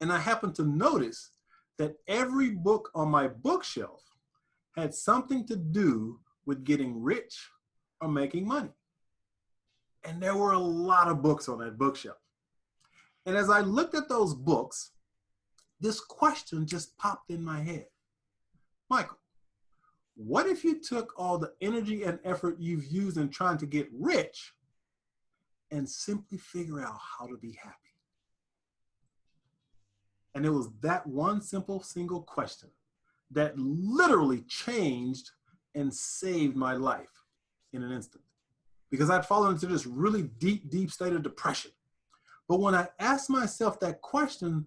And I happened to notice that every book on my bookshelf had something to do with getting rich or making money. And there were a lot of books on that bookshelf. And as I looked at those books, this question just popped in my head. Michael, what if you took all the energy and effort you've used in trying to get rich and simply figure out how to be happy? And it was that one simple, single question that literally changed and saved my life in an instant. Because I'd fallen into this really deep, deep state of depression. But when I asked myself that question,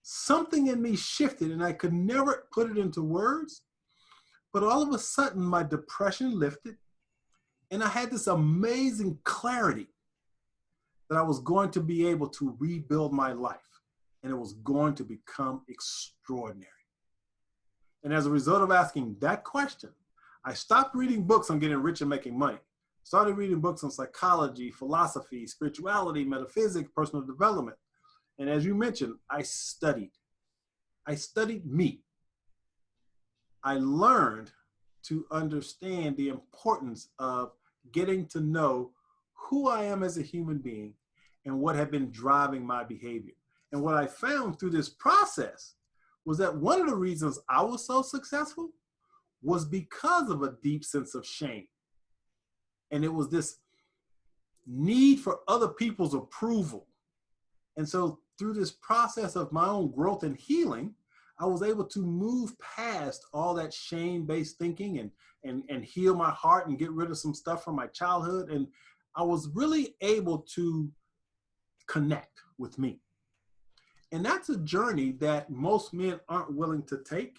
something in me shifted and I could never put it into words. But all of a sudden, my depression lifted and I had this amazing clarity that I was going to be able to rebuild my life and it was going to become extraordinary. And as a result of asking that question, I stopped reading books on getting rich and making money. Started reading books on psychology, philosophy, spirituality, metaphysics, personal development. And as you mentioned, I studied. I studied me. I learned to understand the importance of getting to know who I am as a human being and what had been driving my behavior. And what I found through this process was that one of the reasons I was so successful was because of a deep sense of shame. And it was this need for other people's approval. And so through this process of my own growth and healing, I was able to move past all that shame-based thinking and heal my heart and get rid of some stuff from my childhood. And I was really able to connect with me. And that's a journey that most men aren't willing to take.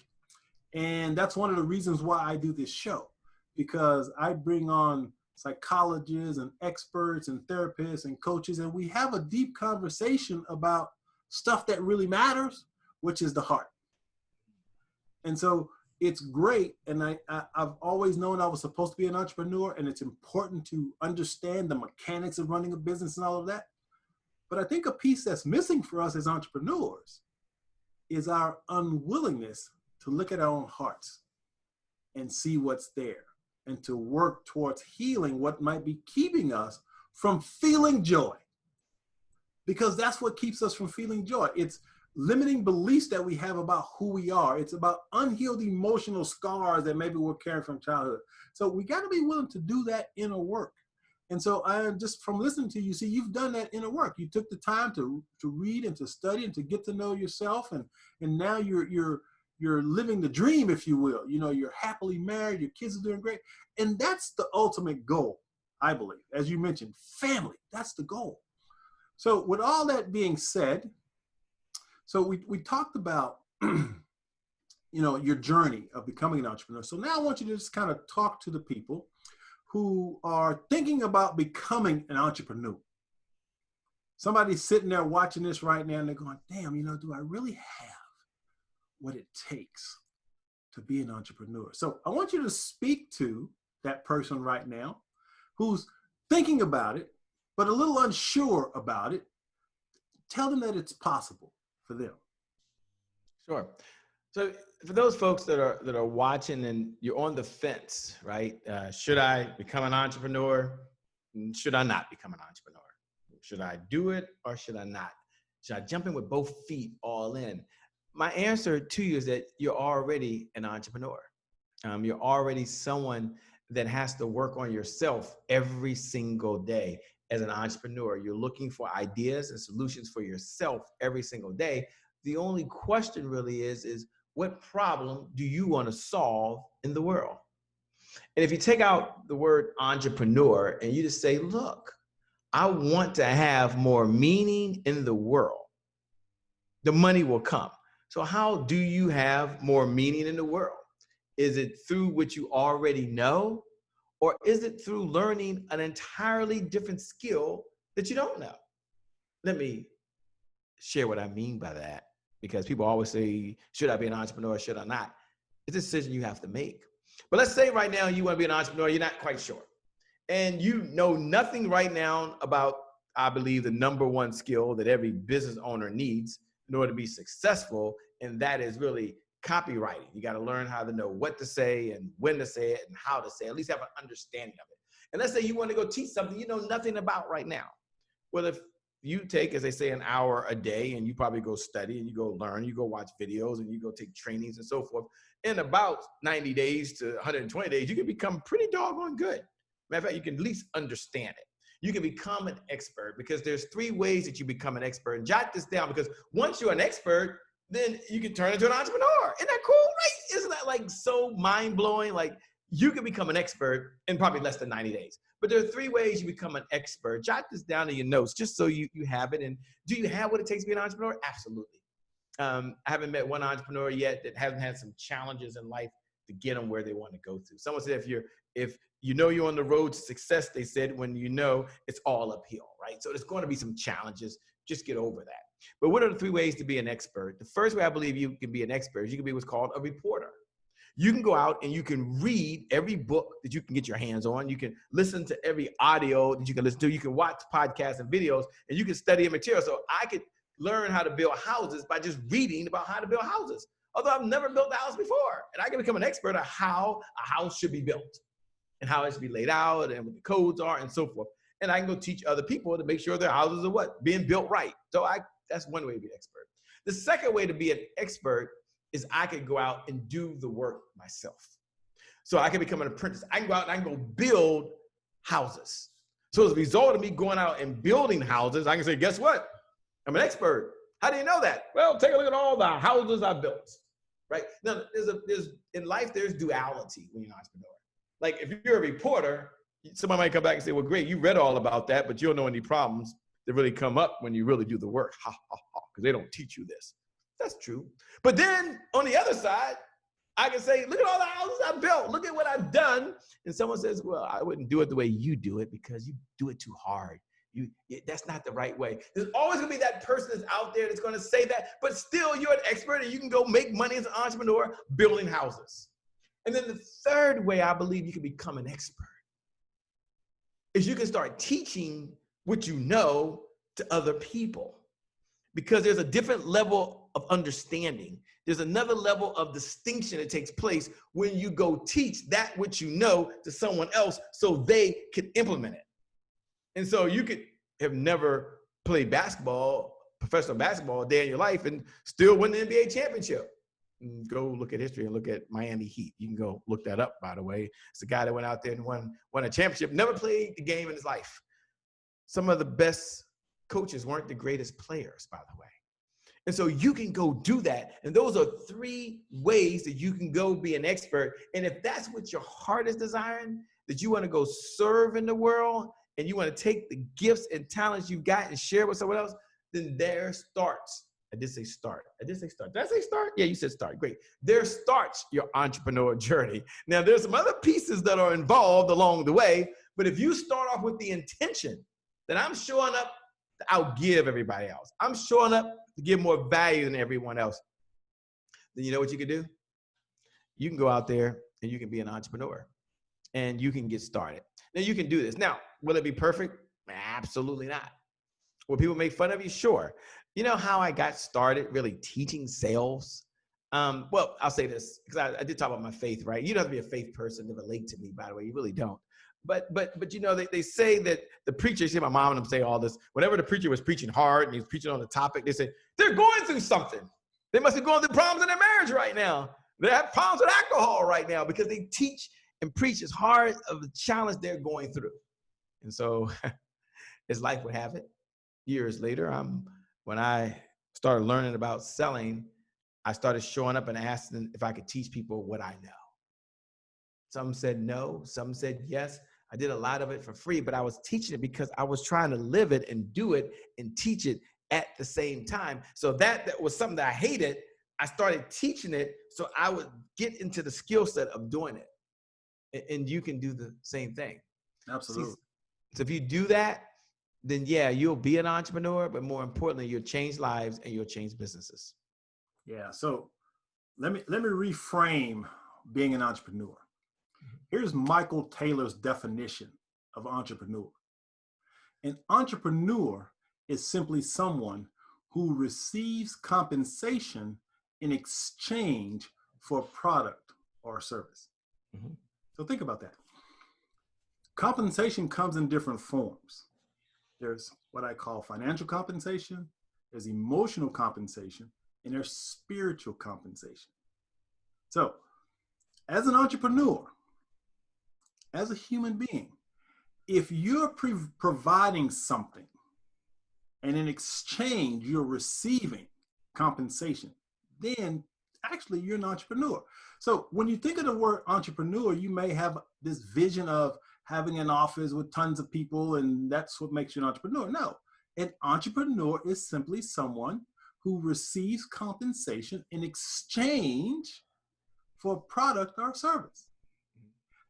And that's one of the reasons why I do this show, because I bring on psychologists and experts and therapists and coaches, and we have a deep conversation about stuff that really matters, which is the heart. And so it's great. And I've always known I was supposed to be an entrepreneur, and it's important to understand the mechanics of running a business and all of that. But I think a piece that's missing for us as entrepreneurs is our unwillingness to look at our own hearts and see what's there and to work towards healing what might be keeping us from feeling joy. Because that's what keeps us from feeling joy. It's limiting beliefs that we have about who we are. It's about unhealed emotional scars that maybe we're carrying from childhood. So we got to be willing to do that inner work. And so I just, from listening to you, see, you've done that inner work. You took the time to read and to study and to get to know yourself. And now you're living the dream, if you will. You know, you're happily married, your kids are doing great. And that's the ultimate goal, I believe. As you mentioned, family, that's the goal. So with all that being said, so we talked about, your journey of becoming an entrepreneur. So now I want you to just kind of talk to the people who are thinking about becoming an entrepreneur. Somebody's sitting there watching this right now and they're going, damn, do I really have what it takes to be an entrepreneur? So I want you to speak to that person right now who's thinking about it, but a little unsure about it. Tell them that it's possible for them. Sure. So for those folks that are watching and you're on the fence, right? Should I become an entrepreneur? Should I not become an entrepreneur? Should I do it or should I not? Should I jump in with both feet all in? My answer to you is that you're already an entrepreneur. You're already someone that has to work on yourself every single day. as an entrepreneur. You're looking for ideas and solutions for yourself every single day. The only question really is what problem do you want to solve in the world? And if you take out the word entrepreneur and you just say, look, I want to have more meaning in the world, the money will come. So how do you have more meaning in the world? Is it through what you already know? Or is it through learning an entirely different skill that you don't know? Let me share what I mean by that, because people always say, should I be an entrepreneur or should I not? It's a decision you have to make. But let's say right now you want to be an entrepreneur, you're not quite sure. And you know nothing right now about, I believe, the number one skill that every business owner needs in order to be successful, and that is really copywriting. You got to learn how to know what to say and when to say it and how to say it, at least have an understanding of it. And let's say you want to go teach something you know nothing about right now. Well, if you take, as they say, an hour a day and you probably go study and you go learn, you go watch videos and you go take trainings and so forth, in about 90 days to 120 days, you can become pretty doggone good. Matter of fact, you can at least understand it. You can become an expert, because there's 3 ways that you become an expert. And jot this down, because once you're an expert, then you can turn into an entrepreneur. Isn't that cool, right? Isn't that like so mind-blowing? Like, you can become an expert in probably less than 90 days. But there are 3 ways you become an expert. Jot this down in your notes just so you have it. And do you have what it takes to be an entrepreneur? Absolutely. I haven't met one entrepreneur yet that hasn't had some challenges in life to get them where they want to go to. Someone said, if you know you're on the road to success, they said, when you know it's all uphill, right? So there's going to be some challenges. Just get over that. But what are the 3 ways to be an expert? The first way I believe you can be an expert is you can be what's called a reporter. You can go out and you can read every book that you can get your hands on. You can listen to every audio that you can listen to. You can watch podcasts and videos, and you can study a material. So I could learn how to build houses by just reading about how to build houses. Although I've never built a house before. And I can become an expert on how a house should be built and how it should be laid out and what the codes are and so forth. And I can go teach other people to make sure their houses are what? Being built right. So that's one way to be an expert. The second way to be an expert is I could go out and do the work myself. So I can become an apprentice. I can go out and I can go build houses. So as a result of me going out and building houses, I can say, guess what? I'm an expert. How do you know that? Well, take a look at all the houses I built, right? Now, in life, there's duality when you're an entrepreneur. Like, if you're a reporter, somebody might come back and say, well, great, you read all about that, but you don't know any problems that really come up when you really do the work. Ha, ha, ha, because they don't teach you this. That's true. But then on the other side, I can say, look at all the houses I built. Look at what I've done. And someone says, well, I wouldn't do it the way you do it because you do it too hard. That's not the right way. There's always going to be that person that's out there that's going to say that, but still you're an expert and you can go make money as an entrepreneur building houses. And then the third way I believe you can become an expert is you can start teaching what you know to other people, because there's a different level of understanding. There's another level of distinction that takes place when you go teach that which you know to someone else so they can implement it. And so you could have never played basketball, professional basketball a day in your life and still win the NBA championship. And go look at history and look at Miami Heat. You can go look that up, by the way. It's a guy that went out there and won a championship, never played the game in his life. Some of the best coaches weren't the greatest players, by the way. And so you can go do that. And those are 3 ways that you can go be an expert. And if that's what your heart is desiring, that you want to go serve in the world and you want to take the gifts and talents you've got and share with someone else, then there starts. I did say start. Did I say start? Yeah, you said start. Great. There starts your entrepreneur journey. Now, there's some other pieces that are involved along the way, but if you start off with the intention that I'm showing up to outgive everybody else, I'm showing up to give more value than everyone else, then you know what you can do? You can go out there and you can be an entrepreneur and you can get started. Now, you can do this. Now, will it be perfect? Absolutely not. Will people make fun of you? Sure. You know how I got started really teaching sales? Well, I'll say this, because I did talk about my faith, right? You don't have to be a faith person to relate to me, by the way. You really don't. But you know, they say that the preacher, see my mom and them say all this, whenever the preacher was preaching hard and he was preaching on the topic, they say, they're going through something. They must be going through problems in their marriage right now. They have problems with alcohol right now because they teach and preach as hard of the challenge they're going through. And so as life would have it, years later, when I started learning about selling, I started showing up and asking if I could teach people what I know. Some said no, some said yes. I did a lot of it for free, but I was teaching it because I was trying to live it and do it and teach it at the same time. So that was something that I hated. I started teaching it so I would get into the skill set of doing it. And you can do the same thing. Absolutely. See, so if you do that, then yeah, you'll be an entrepreneur, but more importantly, you'll change lives and you'll change businesses. Yeah. So let me reframe being an entrepreneur. Here's Michael Taylor's definition of entrepreneur. An entrepreneur is simply someone who receives compensation in exchange for a product or service. Mm-hmm. So think about that. Compensation comes in different forms. There's what I call financial compensation, there's emotional compensation, and there's spiritual compensation. So, as an entrepreneur, as a human being, if you're providing something and in exchange you're receiving compensation, then actually you're an entrepreneur. So when you think of the word entrepreneur, you may have this vision of having an office with tons of people and that's what makes you an entrepreneur. No, an entrepreneur is simply someone who receives compensation in exchange for a product or service.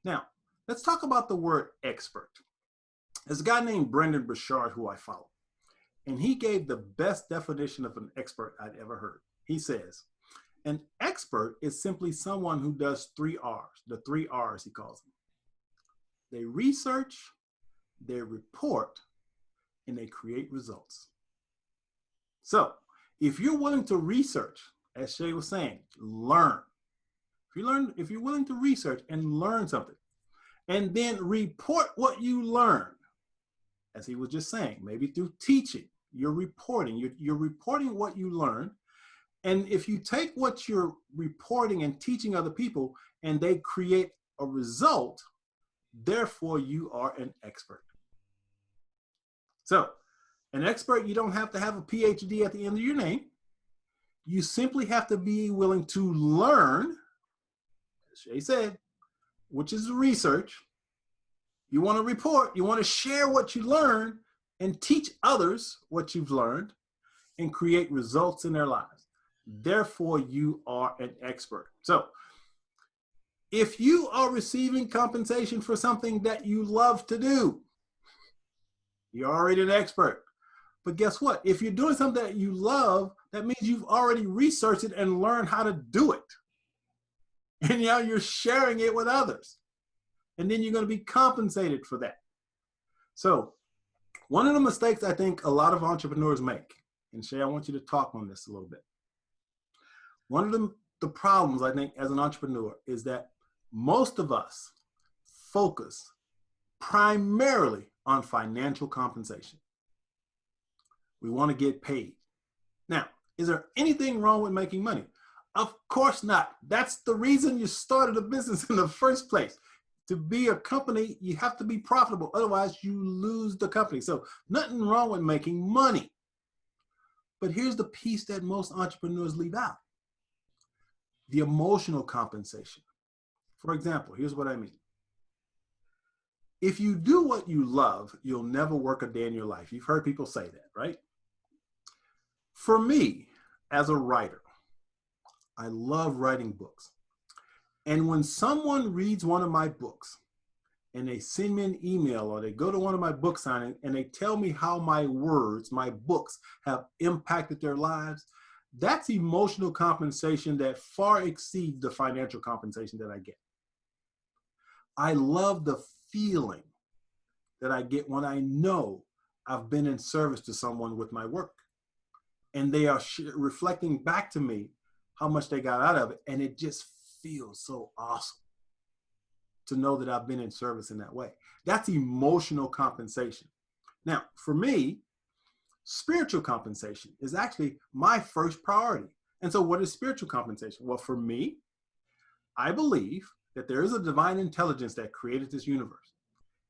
Now, let's talk about the word expert. There's a guy named Brendan Burchard who I follow, and he gave the best definition of an expert I'd ever heard. He says, an expert is simply someone who does 3 R's, the 3 R's he calls them. They research, they report, and they create results. So if you're willing to research, as Shay was saying, learn. If you're willing to research and learn something, and then report what you learn, as he was just saying, maybe through teaching, you're reporting what you learn. And if you take what you're reporting and teaching other people and they create a result, therefore you are an expert. So an expert, you don't have to have a PhD at the end of your name. You simply have to be willing to learn, as Shay said, which is research. You want to report, you want to share what you learn and teach others what you've learned and create results in their lives. Therefore, you are an expert. So if you are receiving compensation for something that you love to do, you're already an expert. But guess what? If you're doing something that you love, that means you've already researched it and learned how to do it. And now you're sharing it with others. And then you're going to be compensated for that. So one of the mistakes I think a lot of entrepreneurs make, and Shay, I want you to talk on this a little bit. One of the problems I think as an entrepreneur is that most of us focus primarily on financial compensation. We want to get paid. Now, is there anything wrong with making money? Of course not. That's the reason you started a business in the first place. To be a company, you have to be profitable. Otherwise, you lose the company. So nothing wrong with making money. But here's the piece that most entrepreneurs leave out. The emotional compensation. For example, here's what I mean. If you do what you love, you'll never work a day in your life. You've heard people say that, right? For me, as a writer, I love writing books. And when someone reads one of my books and they send me an email or they go to one of my book signings and they tell me how my words, my books have impacted their lives, that's emotional compensation that far exceeds the financial compensation that I get. I love the feeling that I get when I know I've been in service to someone with my work. And they are reflecting back to me how much they got out of it. And it just feels so awesome to know that I've been in service in that way. That's emotional compensation. Now, for me, spiritual compensation is actually my first priority. And so what is spiritual compensation? Well, for me, I believe that there is a divine intelligence that created this universe.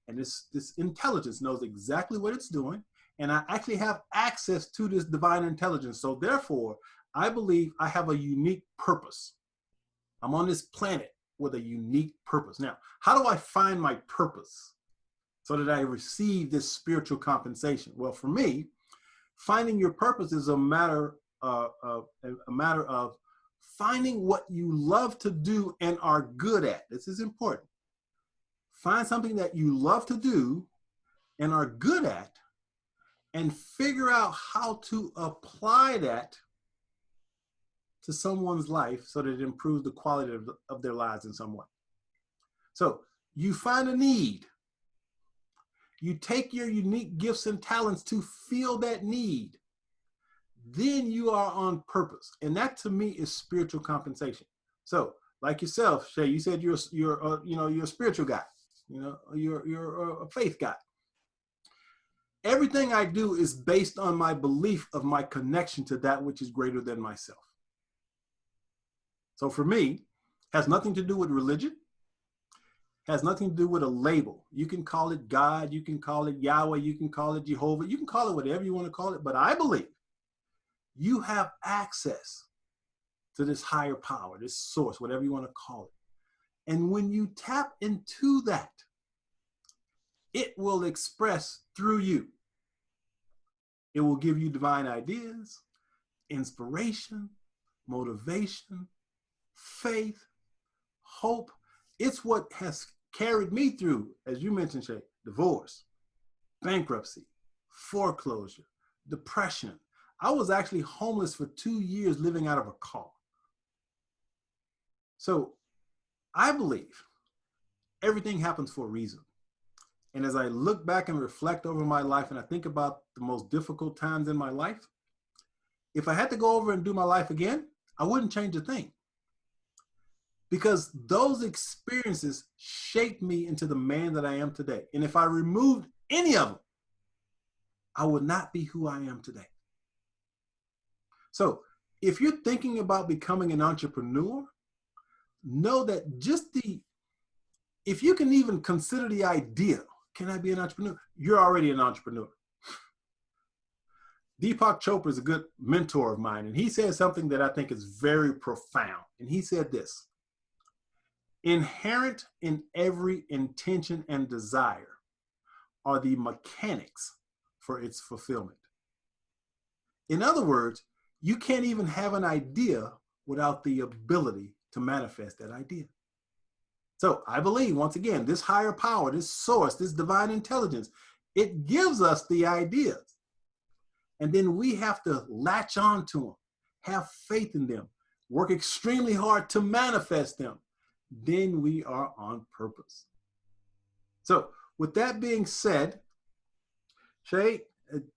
And this intelligence knows exactly what it's doing. And I actually have access to this divine intelligence. So therefore, I believe I have a unique purpose. I'm on this planet with a unique purpose. Now, how do I find my purpose so that I receive this spiritual compensation? Well, for me, finding your purpose is a matter of finding what you love to do and are good at. This is important. Find something that you love to do and are good at, and figure out how to apply that to someone's life so that it improves the quality of their lives in some way. So you find a need. You take your unique gifts and talents to fill that need. Then you are on purpose. And that to me is spiritual compensation. So like yourself, Shay, you said you're a spiritual guy. You're a faith guy. Everything I do is based on my belief of my connection to that which is greater than myself. So for me, has nothing to do with religion, has nothing to do with a label. You can call it God, you can call it Yahweh, you can call it Jehovah, you can call it whatever you want to call it, but I believe you have access to this higher power, this source, whatever you want to call it. And when you tap into that, it will express through you. It will give you divine ideas, inspiration, motivation, faith, hope. It's what has carried me through, as you mentioned, Shay, divorce, bankruptcy, foreclosure, depression. I was actually homeless for 2 years living out of a car. So I believe everything happens for a reason. And as I look back and reflect over my life and I think about the most difficult times in my life, if I had to go over and do my life again, I wouldn't change a thing. Because those experiences shaped me into the man that I am today. And if I removed any of them, I would not be who I am today. So if you're thinking about becoming an entrepreneur, know that if you can even consider the idea, can I be an entrepreneur? You're already an entrepreneur. Deepak Chopra is a good mentor of mine, and he said something that I think is very profound. And he said this: inherent in every intention and desire are the mechanics for its fulfillment. In other words, you can't even have an idea without the ability to manifest that idea. So I believe, once again, this higher power, this source, this divine intelligence, it gives us the ideas. And then we have to latch on to them, have faith in them, work extremely hard to manifest them. Then we are on purpose. So with that being said, Shay,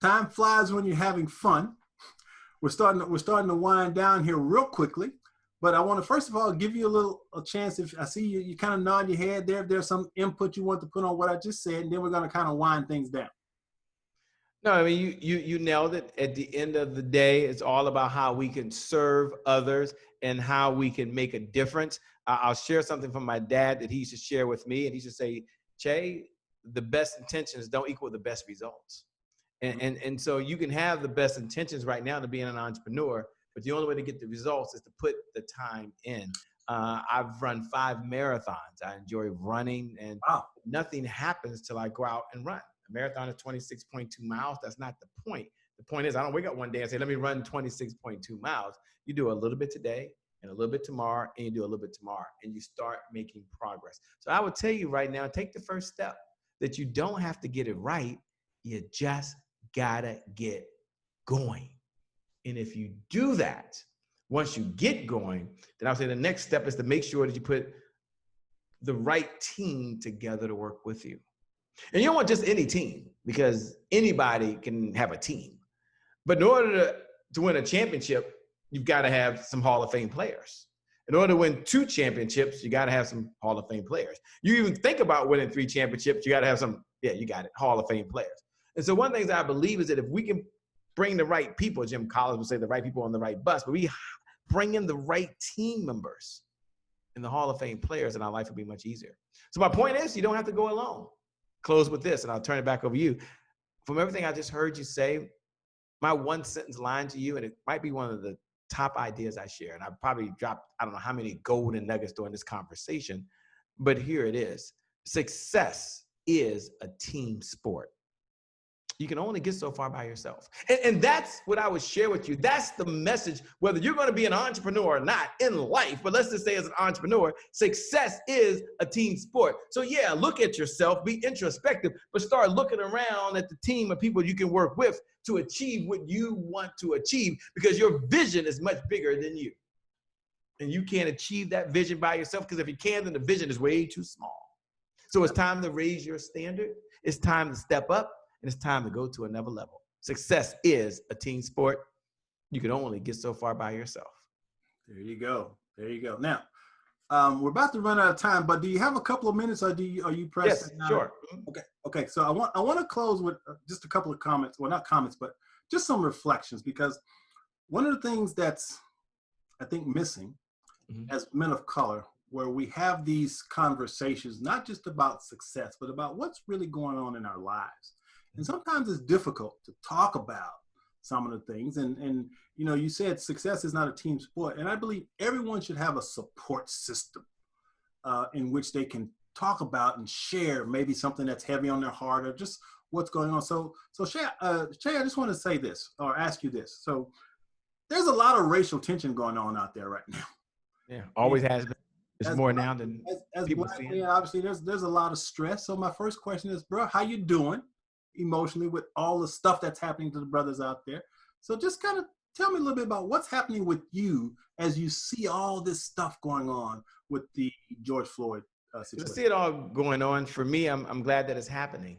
time flies when you're having fun. We're starting to wind down here real quickly. But I want to first of all give you a chance. If I see you kind of nod your head there, if there's some input you want to put on what I just said, and then we're going to kind of wind things down. No, I mean, you nailed it. At the end of the day, it's all about how we can serve others and how we can make a difference. I'll share something from my dad that he used to share with me, and he used to say, Jay, the best intentions don't equal the best results. And so you can have the best intentions right now to being an entrepreneur, but the only way to get the results is to put the time in. I've run 5 marathons. I enjoy running, and nothing happens till I go out and run. A marathon is 26.2 miles. That's not the point. The point is I don't wake up one day and say, let me run 26.2 miles. You do a little bit today and a little bit tomorrow, and you do a little bit tomorrow, and you start making progress. So I would tell you right now, take the first step, that you don't have to get it right. You just gotta get going. And if you do that, once you get going, then I'll say the next step is to make sure that you put the right team together to work with you. And you don't want just any team, because anybody can have a team. But in order to win a championship, you've got to have some Hall of Fame players. In order to win 2 championships, you got to have some Hall of Fame players. You even think about winning 3 championships, you got to have some, you got it, Hall of Fame players. And so one of the things I believe is that if we can bring the right people, Jim Collins would say the right people on the right bus, but we bring in the right team members and the Hall of Fame players, and our life will be much easier. So my point is, you don't have to go alone. close with this, and I'll turn it back over to you. From everything I just heard you say, my one sentence line to you, and it might be one of the top ideas I share, and I probably dropped, I don't know how many golden nuggets during this conversation, but here it is. Success is a team sport. You can only get so far by yourself. And that's what I would share with you. That's the message, whether you're going to be an entrepreneur or not in life, but let's just say as an entrepreneur, success is a team sport. So yeah, look at yourself, be introspective, but start looking around at the team of people you can work with to achieve what you want to achieve, because your vision is much bigger than you. And you can't achieve that vision by yourself, because if you can, then the vision is way too small. So it's time to raise your standard. It's time to step up. And it's time to go to another level. Success is a team sport. You can only get so far by yourself. There you go. There you go. Now, we're about to run out of time, but do you have a couple of minutes, or are you pressed? Yes, sure. Okay. Okay. So I want to close with just a couple of comments. Well, not comments, but just some reflections, because one of the things that's, I think, missing as men of color, where we have these conversations, not just about success, but about what's really going on in our lives. And sometimes it's difficult to talk about some of the things. And you know, you said success is not a team sport. And I believe everyone should have a support system in which they can talk about and share maybe something that's heavy on their heart, or just what's going on. So Shay, I just want to say this, or ask you this. So there's a lot of racial tension going on out there right now. Yeah, always has been. It's more now than as people Black see. Men, obviously there's a lot of stress. So my first question is, bro, how you doing emotionally with all the stuff that's happening to the brothers out there? So just kind of tell me a little bit about what's happening with you as you see all this stuff going on with the George Floyd situation. To see it all going on, for me, I'm glad that it's happening.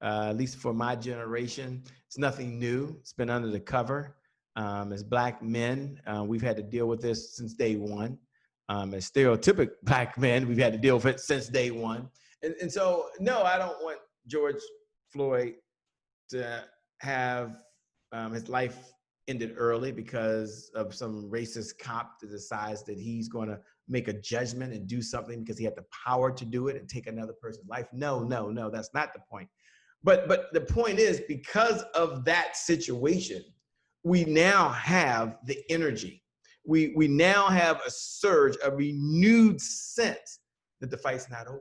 At least for my generation, it's nothing new. It's been under the cover. As Black men, we've had to deal with this since day one. As stereotypic Black men, we've had to deal with it since day one. And so, no, I don't want George Floyd to have his life ended early because of some racist cop that decides that he's going to make a judgment and do something because he had the power to do it and take another person's life. No, that's not the point. But the point is, because of that situation, we now have the energy. We now have a surge, a renewed sense that the fight's not over.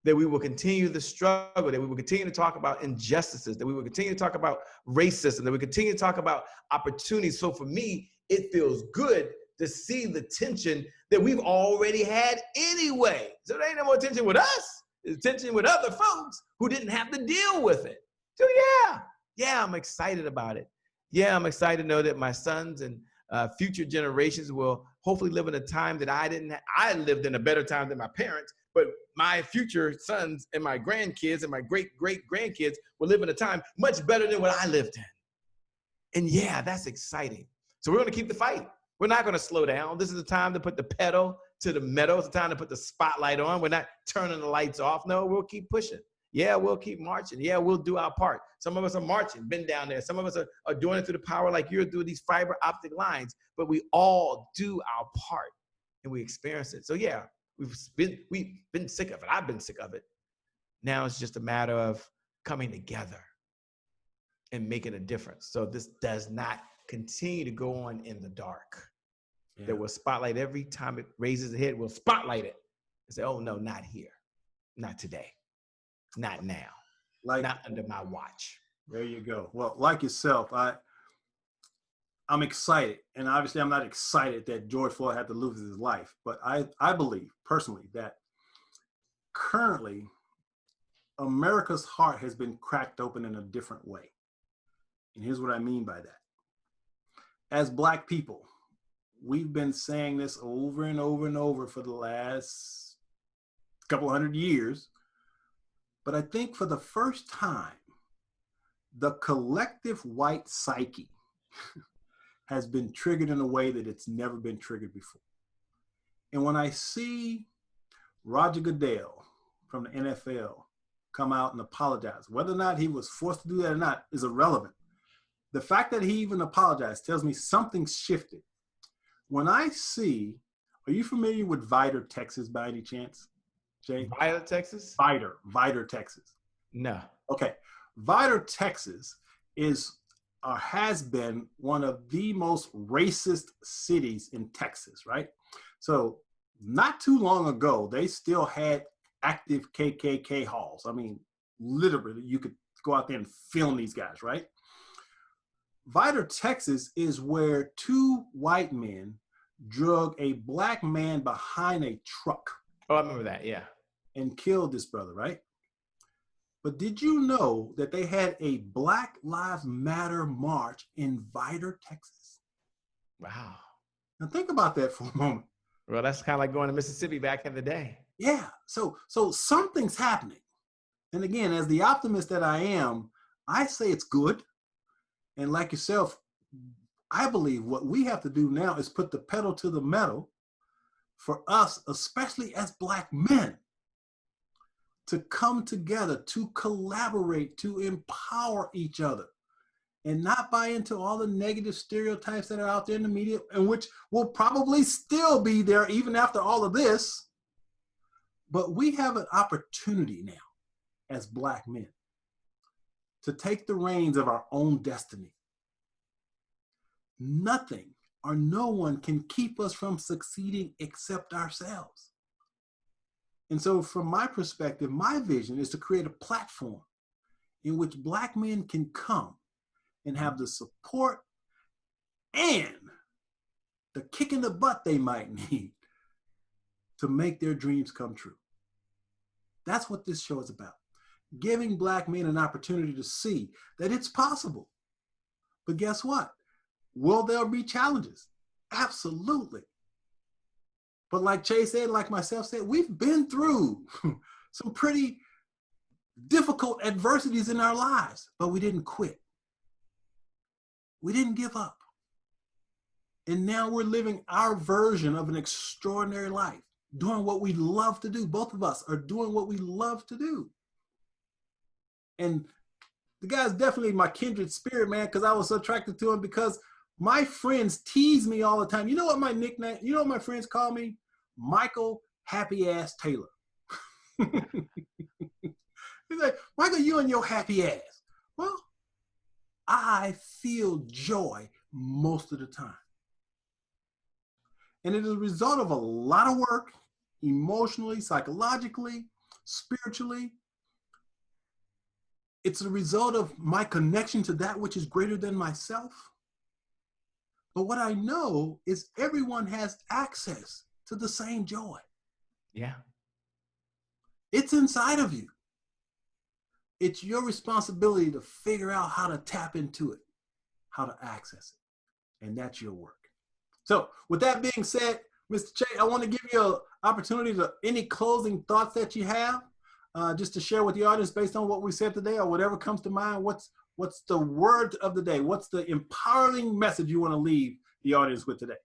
That we will continue the struggle, that we will continue to talk about injustices, that we will continue to talk about racism, that we continue to talk about opportunities. So for me, it feels good to see the tension that we've already had anyway. So there ain't no more tension with us. There's tension with other folks who didn't have to deal with it. So yeah, I'm excited about it. Yeah, I'm excited to know that my sons and future generations will hopefully live in a time that I lived in a better time than my parents, but my future sons and my grandkids and my great-great-grandkids will live in a time much better than what I lived in. And yeah, that's exciting. So we're going to keep the fight. We're not going to slow down. This is the time to put the pedal to the metal. It's the time to put the spotlight on. We're not turning the lights off. No, we'll keep pushing. Yeah, we'll keep marching. Yeah, we'll do our part. Some of us are marching, been down there. Some of us are doing it through the power like you're through these fiber optic lines, but we all do our part and we experience it. So yeah, we've been sick of it. I've been sick of it. Now it's just a matter of coming together and making a difference. So this does not continue to go on in the dark. Yeah. That will spotlight every time it raises the head, we'll spotlight it and say, oh no, not here, not today. Not now, not under my watch. There you go. Well, like yourself, I'm excited. And obviously I'm not excited that George Floyd had to lose his life, but I believe personally that currently America's heart has been cracked open in a different way. And here's what I mean by that. As Black people, we've been saying this over and over and over for the last couple hundred years. But I think for the first time, the collective white psyche has been triggered in a way that it's never been triggered before. And when I see Roger Goodell from the NFL come out and apologize, whether or not he was forced to do that or not is irrelevant. The fact that he even apologized tells me something's shifted. When I see, are you familiar with Vidor, Texas by any chance? Jay? Violet, Texas? Vidor, Texas. No. Okay. Vidor, Texas is or has been one of the most racist cities in Texas, right? So not too long ago, they still had active KKK halls. I mean, literally, you could go out there and film these guys, right? Vidor, Texas is where two white men drug a black man behind a truck. Oh, I remember that, yeah. And killed this brother, right? But did you know that they had a Black Lives Matter march in Vidor, Texas? Wow. Now think about that for a moment. Well, that's kind of like going to Mississippi back in the day. Yeah, so something's happening. And again, as the optimist that I am, I say it's good. And like yourself, I believe what we have to do now is put the pedal to the metal for us, especially as Black men, to come together, to collaborate, to empower each other, and not buy into all the negative stereotypes that are out there in the media, and which will probably still be there even after all of this. But we have an opportunity now as Black men to take the reins of our own destiny. Nothing or no one can keep us from succeeding except ourselves. And so from my perspective, my vision is to create a platform in which Black men can come and have the support and the kick in the butt they might need to make their dreams come true. That's what this show is about. Giving Black men an opportunity to see that it's possible. But guess what? Will there be challenges? Absolutely. But like Chase said, like myself said, we've been through some pretty difficult adversities in our lives, but we didn't quit. We didn't give up. And now we're living our version of an extraordinary life, doing what we love to do. Both of us are doing what we love to do. And the guy's definitely my kindred spirit, man, because I was so attracted to him because my friends tease me all the time. You know what my nickname, you know what my friends call me? Michael Happy Ass Taylor. He's like, Michael, you and your happy ass. Well, I feel joy most of the time. And it is a result of a lot of work, emotionally, psychologically, spiritually. It's a result of my connection to that which is greater than myself. But what I know is everyone has access to the same joy. Yeah. It's inside of you. It's your responsibility to figure out how to tap into it, how to access it. And that's your work. So with that being said, Mr. Che, I want to give you an opportunity to any closing thoughts that you have, just to share with the audience based on what we said today or whatever comes to mind. What's the word of the day? What's the empowering message you want to leave the audience with today?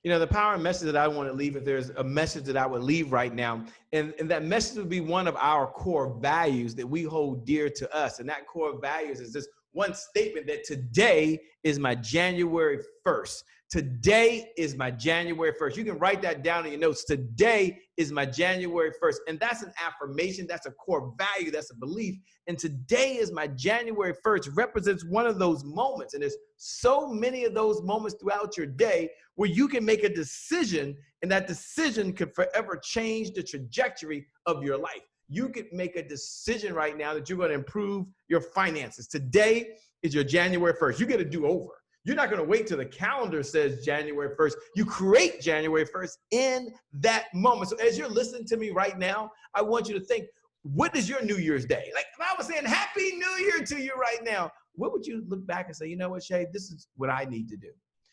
You know, the power message that I want to leave, if there's a message that I would leave right now, and that message would be one of our core values that we hold dear to us. And that core values is this one statement that today is my January 1st. Today is my January 1st. You can write that down in your notes. Today is my January 1st. And that's an affirmation. That's a core value. That's a belief. And today is my January 1st represents one of those moments. And there's so many of those moments throughout your day where you can make a decision, and that decision could forever change the trajectory of your life. You could make a decision right now that you're going to improve your finances. Today is your January 1st. You get a do-over. You're not going to wait till the calendar says January 1st. You create January 1st in that moment. So as you're listening to me right now, I want you to think, what is your New Year's Day? Like if I was saying Happy New Year to you right now, what would you look back and say, you know what, Shay, this is what I need to do.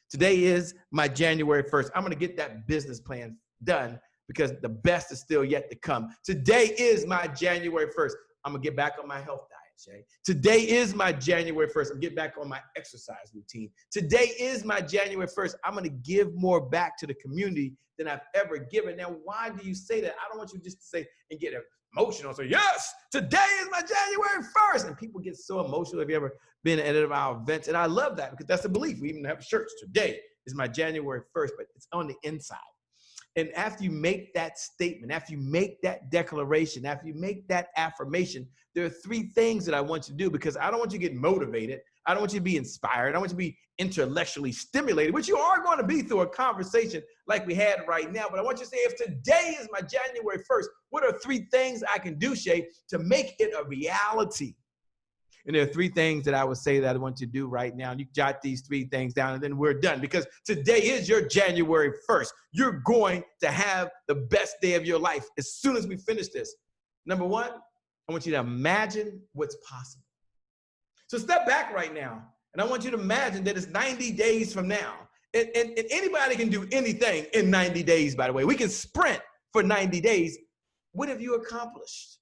Today is my January 1st. I'm going to get that business plan done because the best is still yet to come. Today is my January 1st. I'm going to get back on my health diet, Shay. Today is my January 1st. I'm get back on my exercise routine. Today is my January 1st. I'm going to give more back to the community than I've ever given. Now, why do you say that? I don't want you just to say and get emotional. So yes, today is my January 1st. And people get so emotional. Have you ever been at any of our events? And I love that because that's a belief. We even have shirts. Today is my January 1st, but it's on the inside. And after you make that statement, after you make that declaration, after you make that affirmation, there are 3 things that I want you to do, because I don't want you to get motivated. I don't want you to be inspired. I don't want you to be intellectually stimulated, which you are going to be through a conversation like we had right now. But I want you to say, if today is my January 1st, what are 3 things I can do, Shay, to make it a reality? And there are 3 things that I would say that I want you to do right now. And you jot these 3 things down, and then we're done, because today is your January 1st. You're going to have the best day of your life as soon as we finish this. Number 1, I want you to imagine what's possible. So step back right now, and I want you to imagine that it's 90 days from now. And anybody can do anything in 90 days, by the way. We can sprint for 90 days. What have you accomplished?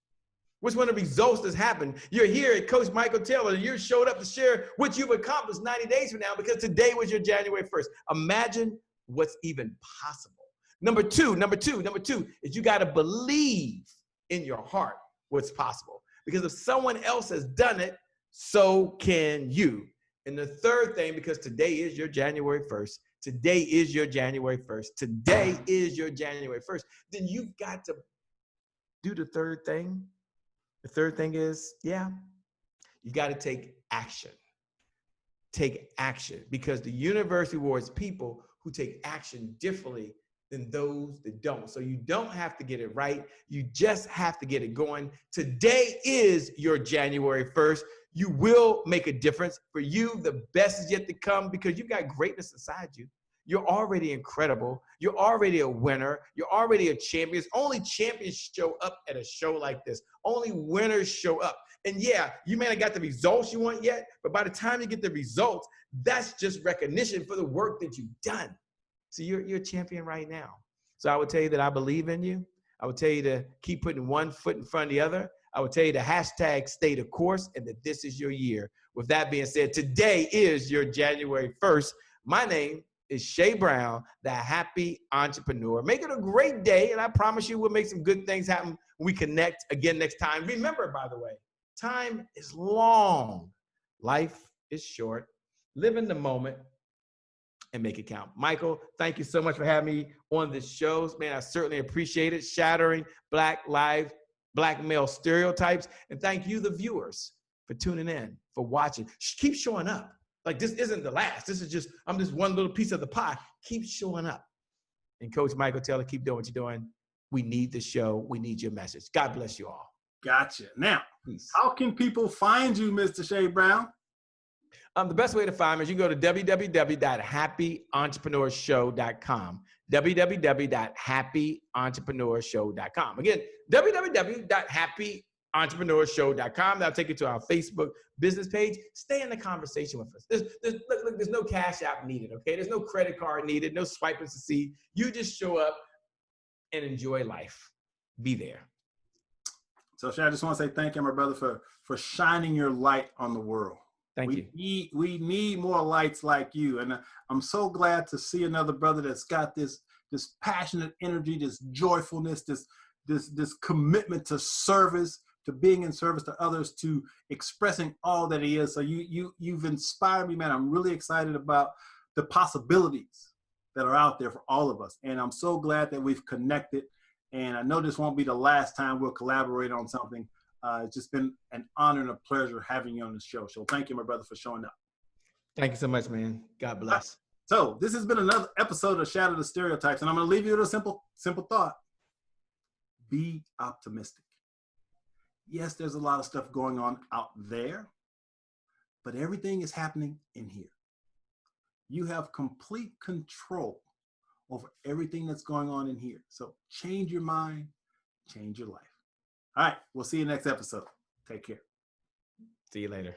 What's one of the results that's happened? You're here at Coach Michael Taylor, and you showed up to share what you've accomplished 90 days from now, because today was your January 1st. Imagine what's even possible. Number two is you got to believe in your heart what's possible. Because if someone else has done it, so can you. And the third thing, because today is your January 1st, today is your January 1st, today is your January 1st, then you've got to do the third thing. The third thing is, you got to take action. Take action, because the universe rewards people who take action differently than those that don't. So you don't have to get it right. You just have to get it going. Today is your January 1st. You will make a difference. For you, the best is yet to come, because you've got greatness inside you. You're already incredible. You're already a winner. You're already a champion. Only champions show up at a show like this. Only winners show up. And you may not got the results you want yet, but by the time you get the results, that's just recognition for the work that you've done. So you're a champion right now. So I would tell you that I believe in you. I would tell you to keep putting one foot in front of the other. I would tell you to hashtag stay the course, and that this is your year. With that being said, today is your January 1st. My name is Shay Brown, the happy entrepreneur. Make it a great day, and I promise you we'll make some good things happen when we connect again next time. Remember, by the way, time is long. Life is short. Live in the moment and make it count. Michael, thank you so much for having me on this show. Man, I certainly appreciate it. Shattering black male stereotypes. And thank you, the viewers, for tuning in, for watching. Keep showing up. Like, this isn't the last. I'm just one little piece of the pie. Keep showing up. And Coach Michael Taylor, keep doing what you're doing. We need the show. We need your message. God bless you all. Gotcha. Now, peace. How can people find you, Mr. Shay Brown? The best way to find me is you can go to www.happyentrepreneurshow.com. www.happyentrepreneurshow.com. Again, www.happyentrepreneurshow.com. That'll take you to our Facebook business page. Stay in the conversation with us. There's no cash app needed, okay? There's no credit card needed, no swiping to see. You just show up and enjoy life. Be there. So, Shay, I just want to say thank you, my brother, for shining your light on the world. Thank you. We need more lights like you. And I'm so glad to see another brother that's got this passionate energy, this joyfulness, this commitment to service, to being in service to others, to expressing all that he is. So you've inspired me, man. I'm really excited about the possibilities that are out there for all of us. And I'm so glad that we've connected. And I know this won't be the last time we'll collaborate on something. It's just been an honor and a pleasure having you on the show. So thank you, my brother, for showing up. Thank you so much, man. God bless. So this has been another episode of Shatter the Stereotypes, and I'm going to leave you with a simple thought. Be optimistic. Yes, there's a lot of stuff going on out there, but everything is happening in here. You have complete control over everything that's going on in here. So change your mind, change your life. All right, we'll see you next episode. Take care. See you later.